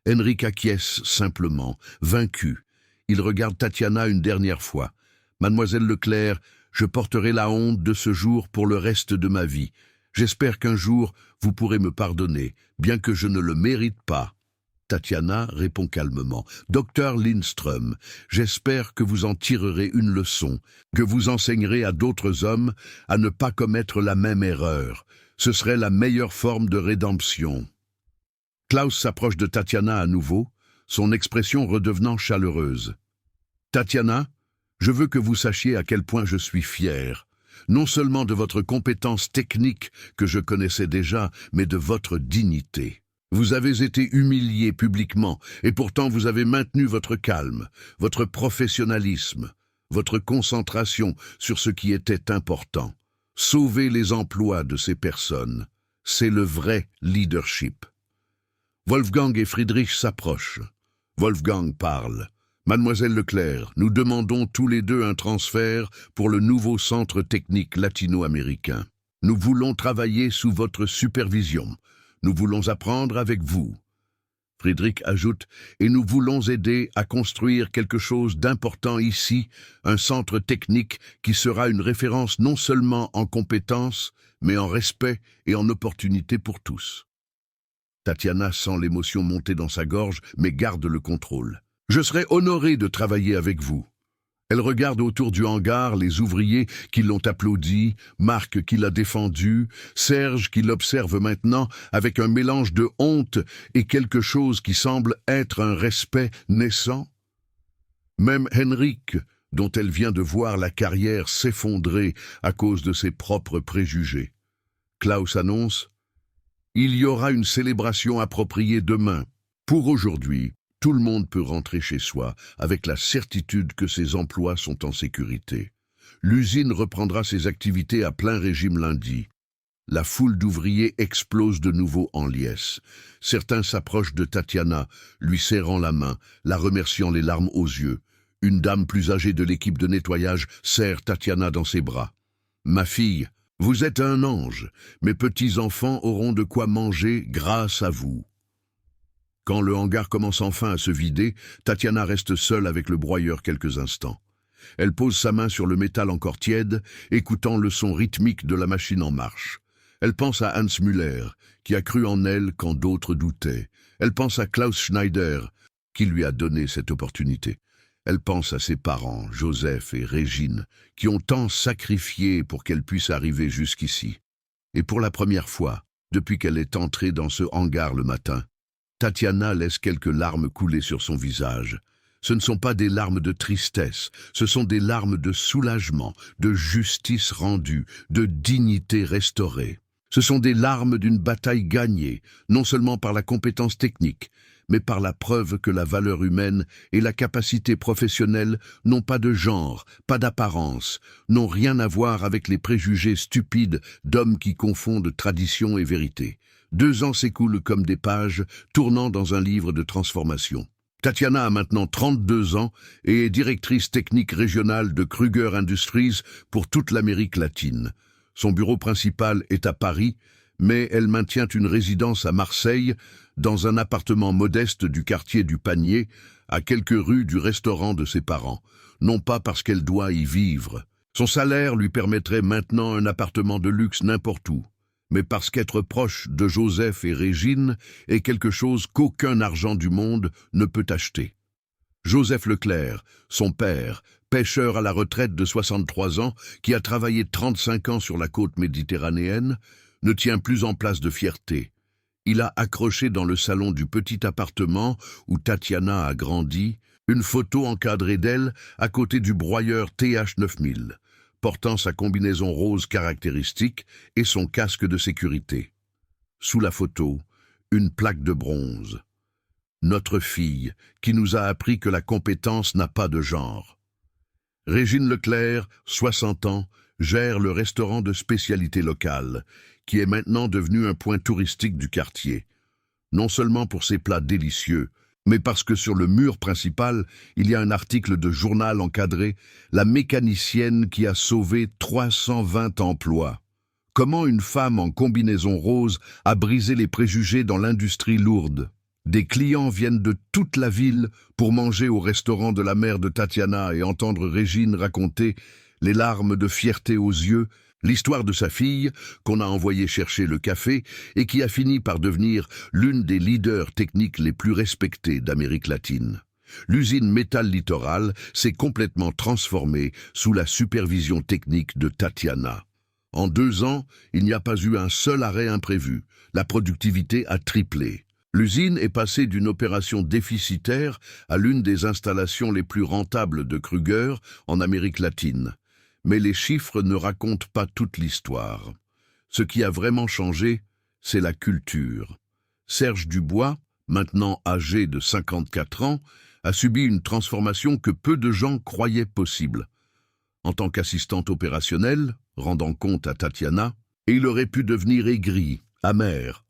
Henrik acquiesce simplement, vaincu. Il regarde Tatiana une dernière fois. Mademoiselle Leclerc, je porterai la honte de ce jour pour le reste de ma vie. J'espère qu'un jour, vous pourrez me pardonner, bien que je ne le mérite pas. Tatiana répond calmement. Docteur Lindström, j'espère que vous en tirerez une leçon, que vous enseignerez à d'autres hommes à ne pas commettre la même erreur. Ce serait la meilleure forme de rédemption. Klaus s'approche de Tatiana à nouveau, son expression redevenant chaleureuse. Tatiana, je veux que vous sachiez à quel point je suis fier, non seulement de votre compétence technique que je connaissais déjà, mais de votre dignité. Vous avez été humilié publiquement, et pourtant vous avez maintenu votre calme, votre professionnalisme, votre concentration sur ce qui était important. Sauver les emplois de ces personnes, c'est le vrai leadership. Wolfgang et Friedrich s'approchent. Wolfgang parle. Mademoiselle Leclerc, nous demandons tous les deux un transfert pour le nouveau centre technique latino-américain. Nous voulons travailler sous votre supervision. Nous voulons apprendre avec vous. Friedrich ajoute, et nous voulons aider à construire quelque chose d'important ici, un centre technique qui sera une référence non seulement en compétences, mais en respect et en opportunité pour tous. Tatiana sent l'émotion monter dans sa gorge, mais garde le contrôle. Je serai honoré de travailler avec vous. Elle regarde autour du hangar les ouvriers qui l'ont applaudi, Marc qui l'a défendu, Serge qui l'observe maintenant avec un mélange de honte et quelque chose qui semble être un respect naissant. Même Henrik, dont elle vient de voir la carrière s'effondrer à cause de ses propres préjugés. Klaus annonce « Il y aura une célébration appropriée demain. Pour aujourd'hui, tout le monde peut rentrer chez soi avec la certitude que ses emplois sont en sécurité. L'usine reprendra ses activités à plein régime lundi. La foule d'ouvriers explose de nouveau en liesse. Certains s'approchent de Tatiana, lui serrant la main, la remerciant les larmes aux yeux. Une dame plus âgée de l'équipe de nettoyage serre Tatiana dans ses bras. « Ma fille, vous êtes un ange. Mes petits-enfants auront de quoi manger grâce à vous. » Quand le hangar commence enfin à se vider, Tatiana reste seule avec le broyeur quelques instants. Elle pose sa main sur le métal encore tiède, écoutant le son rythmique de la machine en marche. Elle pense à Hans Müller, qui a cru en elle quand d'autres doutaient. Elle pense à Klaus Schneider, qui lui a donné cette opportunité. Elle pense à ses parents, Joseph et Régine, qui ont tant sacrifié pour qu'elle puisse arriver jusqu'ici. Et pour la première fois, depuis qu'elle est entrée dans ce hangar le matin, Tatiana laisse quelques larmes couler sur son visage. Ce ne sont pas des larmes de tristesse, ce sont des larmes de soulagement, de justice rendue, de dignité restaurée. Ce sont des larmes d'une bataille gagnée, non seulement par la compétence technique, mais par la preuve que la valeur humaine et la capacité professionnelle n'ont pas de genre, pas d'apparence, n'ont rien à voir avec les préjugés stupides d'hommes qui confondent tradition et vérité. 2 ans s'écoulent comme des pages, tournant dans un livre de transformation. Tatiana a maintenant 32 ans et est directrice technique régionale de Kruger Industries pour toute l'Amérique latine. Son bureau principal est à Paris, mais elle maintient une résidence à Marseille, dans un appartement modeste du quartier du Panier, à quelques rues du restaurant de ses parents, non pas parce qu'elle doit y vivre. Son salaire lui permettrait maintenant un appartement de luxe n'importe où, mais parce qu'être proche de Joseph et Régine est quelque chose qu'aucun argent du monde ne peut acheter. Joseph Leclerc, son père, pêcheur à la retraite de 63 ans, qui a travaillé 35 ans sur la côte méditerranéenne, ne tient plus en place de fierté. Il a accroché dans le salon du petit appartement où Tatiana a grandi une photo encadrée d'elle à côté du broyeur TH9000, portant sa combinaison rose caractéristique et son casque de sécurité. Sous la photo, une plaque de bronze. Notre fille, qui nous a appris que la compétence n'a pas de genre. Régine Leclerc, 60 ans, gère le restaurant de spécialité locale, qui est maintenant devenu un point touristique du quartier. Non seulement pour ses plats délicieux, mais parce que sur le mur principal, il y a un article de journal encadré « La mécanicienne qui a sauvé 320 emplois ». Comment une femme en combinaison rose a brisé les préjugés dans l'industrie lourde. Des clients viennent de toute la ville pour manger au restaurant de la mère de Tatiana et entendre Régine raconter, les larmes de fierté aux yeux, l'histoire de sa fille, qu'on a envoyée chercher le café et qui a fini par devenir l'une des leaders techniques les plus respectés d'Amérique latine. L'usine Métal Littoral s'est complètement transformée sous la supervision technique de Tatiana. En 2 ans, il n'y a pas eu un seul arrêt imprévu. La productivité a triplé. L'usine est passée d'une opération déficitaire à l'une des installations les plus rentables de Kruger en Amérique latine. Mais les chiffres ne racontent pas toute l'histoire. Ce qui a vraiment changé, c'est la culture. Serge Dubois, maintenant âgé de 54 ans, a subi une transformation que peu de gens croyaient possible. En tant qu'assistante opérationnelle, rendant compte à Tatiana, il aurait pu devenir aigri, amer.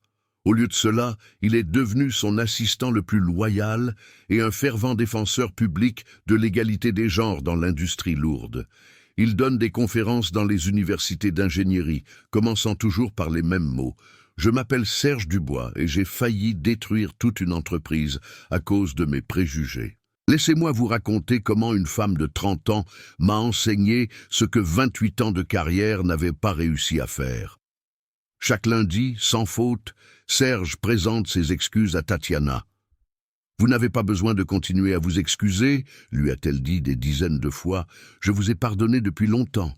Au lieu de cela, il est devenu son assistant le plus loyal et un fervent défenseur public de l'égalité des genres dans l'industrie lourde. Il donne des conférences dans les universités d'ingénierie, commençant toujours par les mêmes mots. « Je m'appelle Serge Dubois et j'ai failli détruire toute une entreprise à cause de mes préjugés. Laissez-moi vous raconter comment une femme de 30 ans m'a enseigné ce que 28 ans de carrière n'avaient pas réussi à faire. » Chaque lundi, sans faute, Serge présente ses excuses à Tatiana. « Vous n'avez pas besoin de continuer à vous excuser, lui a-t-elle dit des dizaines de fois. Je vous ai pardonné depuis longtemps. »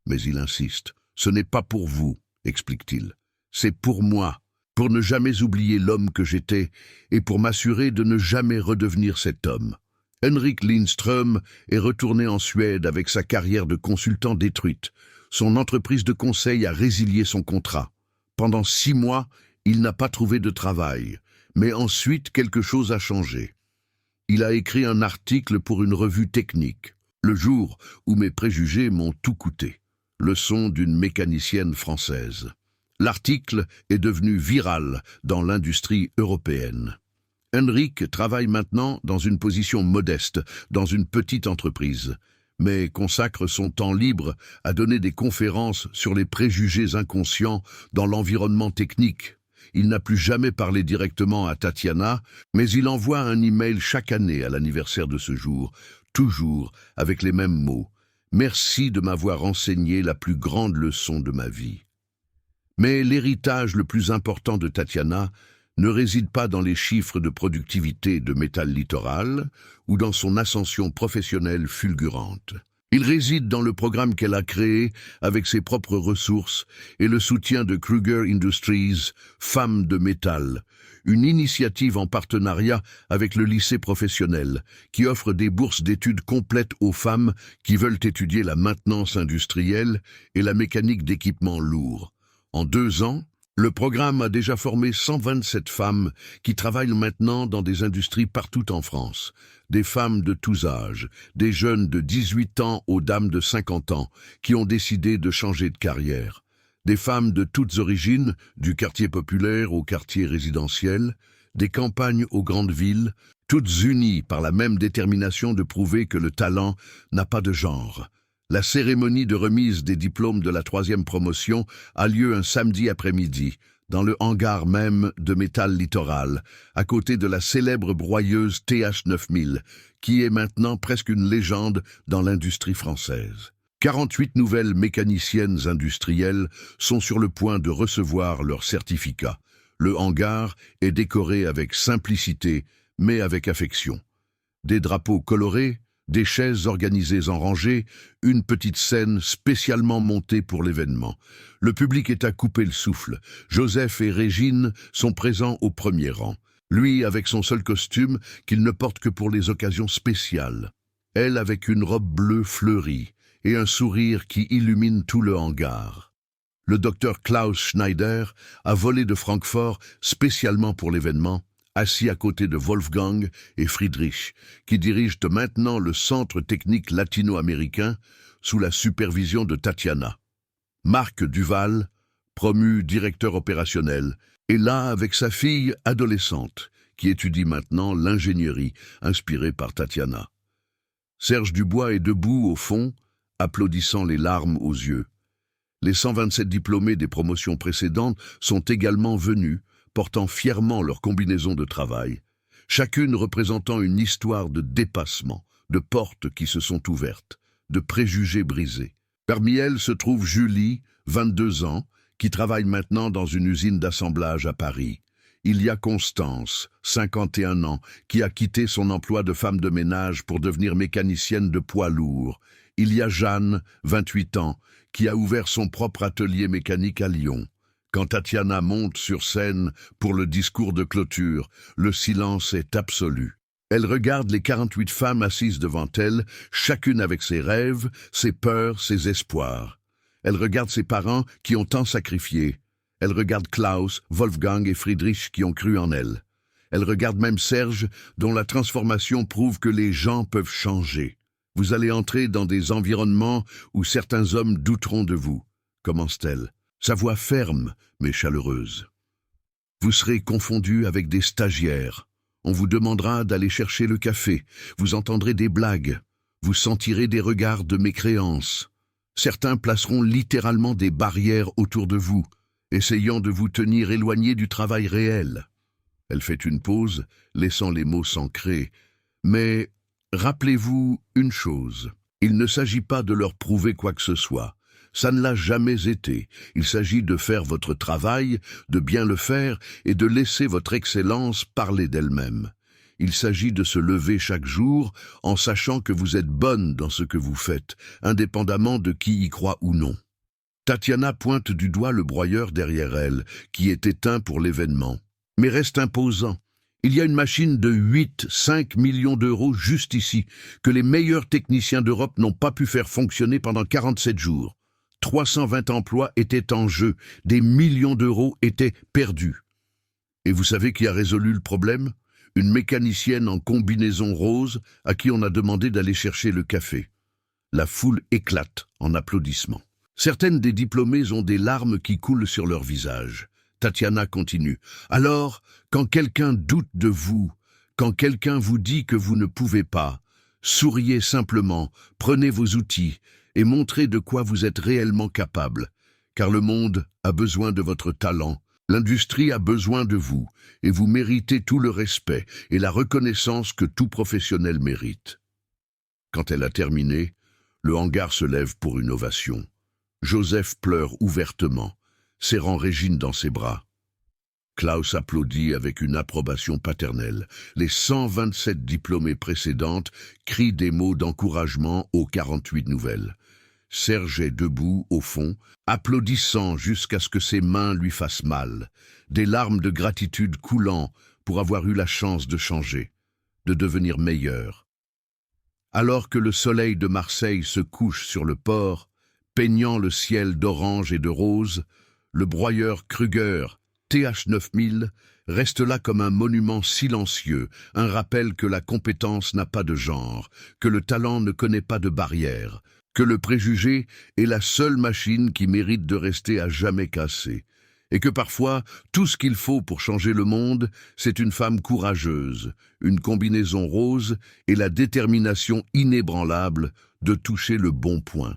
Mais il insiste. « Ce n'est pas pour vous, explique-t-il. C'est pour moi, pour ne jamais oublier l'homme que j'étais et pour m'assurer de ne jamais redevenir cet homme. » Henrik Lindström est retourné en Suède avec sa carrière de consultant détruite. Son entreprise de conseil a résilié son contrat. Pendant 6 mois, il n'a pas trouvé de travail, mais ensuite quelque chose a changé. Il a écrit un article pour une revue technique. Le jour où mes préjugés m'ont tout coûté. Leçon d'une mécanicienne française. L'article est devenu viral dans l'industrie européenne. Henrik travaille maintenant dans une position modeste, dans une petite entreprise, mais consacre son temps libre à donner des conférences sur les préjugés inconscients dans l'environnement technique. Il n'a plus jamais parlé directement à Tatiana, mais il envoie un email chaque année à l'anniversaire de ce jour, toujours avec les mêmes mots. « Merci de m'avoir enseigné la plus grande leçon de ma vie. » Mais l'héritage le plus important de Tatiana ne réside pas dans les chiffres de productivité de Métal Littoral ou dans son ascension professionnelle fulgurante. Il réside dans le programme qu'elle a créé avec ses propres ressources et le soutien de Kruger Industries, Femmes de Métal, une initiative en partenariat avec le lycée professionnel qui offre des bourses d'études complètes aux femmes qui veulent étudier la maintenance industrielle et la mécanique d'équipements lourds. En 2 ans, le programme a déjà formé 127 femmes qui travaillent maintenant dans des industries partout en France. Des femmes de tous âges, des jeunes de 18 ans aux dames de 50 ans qui ont décidé de changer de carrière. Des femmes de toutes origines, du quartier populaire au quartier résidentiel, des campagnes aux grandes villes, toutes unies par la même détermination de prouver que le talent n'a pas de genre. La cérémonie de remise des diplômes de la 3e promotion a lieu un samedi après-midi, dans le hangar même de Métal Littoral, à côté de la célèbre broyeuse TH9000, qui est maintenant presque une légende dans l'industrie française. 48 nouvelles mécaniciennes industrielles sont sur le point de recevoir leur certificat. Le hangar est décoré avec simplicité, mais avec affection. Des drapeaux colorés, des chaises organisées en rangées, une petite scène spécialement montée pour l'événement. Le public est à couper le souffle. Joseph et Régine sont présents au premier rang. Lui avec son seul costume qu'il ne porte que pour les occasions spéciales. Elle avec une robe bleue fleurie et un sourire qui illumine tout le hangar. Le docteur Klaus Schneider a volé de Francfort spécialement pour l'événement, assis à côté de Wolfgang et Friedrich, qui dirigent maintenant le Centre technique latino-américain sous la supervision de Tatiana. Marc Duval, promu directeur opérationnel, est là avec sa fille adolescente, qui étudie maintenant l'ingénierie inspirée par Tatiana. Serge Dubois est debout au fond, applaudissant les larmes aux yeux. Les 127 diplômés des promotions précédentes sont également venus, portant fièrement leur combinaison de travail, chacune représentant une histoire de dépassement, de portes qui se sont ouvertes, de préjugés brisés. Parmi elles se trouve Julie, 22 ans, qui travaille maintenant dans une usine d'assemblage à Paris. Il y a Constance, 51 ans, qui a quitté son emploi de femme de ménage pour devenir mécanicienne de poids lourds. Il y a Jeanne, 28 ans, qui a ouvert son propre atelier mécanique à Lyon. Quand Tatiana monte sur scène pour le discours de clôture, le silence est absolu. Elle regarde les 48 femmes assises devant elle, chacune avec ses rêves, ses peurs, ses espoirs. Elle regarde ses parents qui ont tant sacrifié. Elle regarde Klaus, Wolfgang et Friedrich qui ont cru en elle. Elle regarde même Serge, dont la transformation prouve que les gens peuvent changer. Vous allez entrer dans des environnements où certains hommes douteront de vous, commence-t-elle. Sa voix ferme, mais chaleureuse. Vous serez confondu avec des stagiaires. On vous demandera d'aller chercher le café. Vous entendrez des blagues. Vous sentirez des regards de mécréance. Certains placeront littéralement des barrières autour de vous, essayant de vous tenir éloigné du travail réel. Elle fait une pause, laissant les mots s'ancrer. Mais rappelez-vous une chose, il ne s'agit pas de leur prouver quoi que ce soit. Ça ne l'a jamais été. Il s'agit de faire votre travail, de bien le faire et de laisser votre excellence parler d'elle-même. Il s'agit de se lever chaque jour en sachant que vous êtes bonne dans ce que vous faites, indépendamment de qui y croit ou non. Tatiana pointe du doigt le broyeur derrière elle, qui est éteint pour l'événement, mais reste imposant. Il y a une machine de 5 millions d'euros juste ici, que les meilleurs techniciens d'Europe n'ont pas pu faire fonctionner pendant 47 jours. 320 emplois étaient en jeu, des millions d'euros étaient perdus. Et vous savez qui a résolu le problème? Une mécanicienne en combinaison rose à qui on a demandé d'aller chercher le café. La foule éclate en applaudissements. Certaines des diplômées ont des larmes qui coulent sur leur visage. Tatiana continue. Alors, quand quelqu'un doute de vous, quand quelqu'un vous dit que vous ne pouvez pas, souriez simplement, prenez vos outils et montrez de quoi vous êtes réellement capable. Car le monde a besoin de votre talent, l'industrie a besoin de vous, et vous méritez tout le respect et la reconnaissance que tout professionnel mérite. Quand elle a terminé, le hangar se lève pour une ovation. Joseph pleure ouvertement, serrant Régine dans ses bras. Klaus applaudit avec une approbation paternelle. Les 127 diplômées précédentes crient des mots d'encouragement aux 48 nouvelles. Serge est debout, au fond, applaudissant jusqu'à ce que ses mains lui fassent mal, des larmes de gratitude coulant pour avoir eu la chance de changer, de devenir meilleur. Alors que le soleil de Marseille se couche sur le port, peignant le ciel d'orange et de rose, le broyeur Kruger, TH9000, reste là comme un monument silencieux, un rappel que la compétence n'a pas de genre, que le talent ne connaît pas de barrière, que le préjugé est la seule machine qui mérite de rester à jamais cassée, et que parfois, tout ce qu'il faut pour changer le monde, c'est une femme courageuse, une combinaison rose et la détermination inébranlable de toucher le bon point.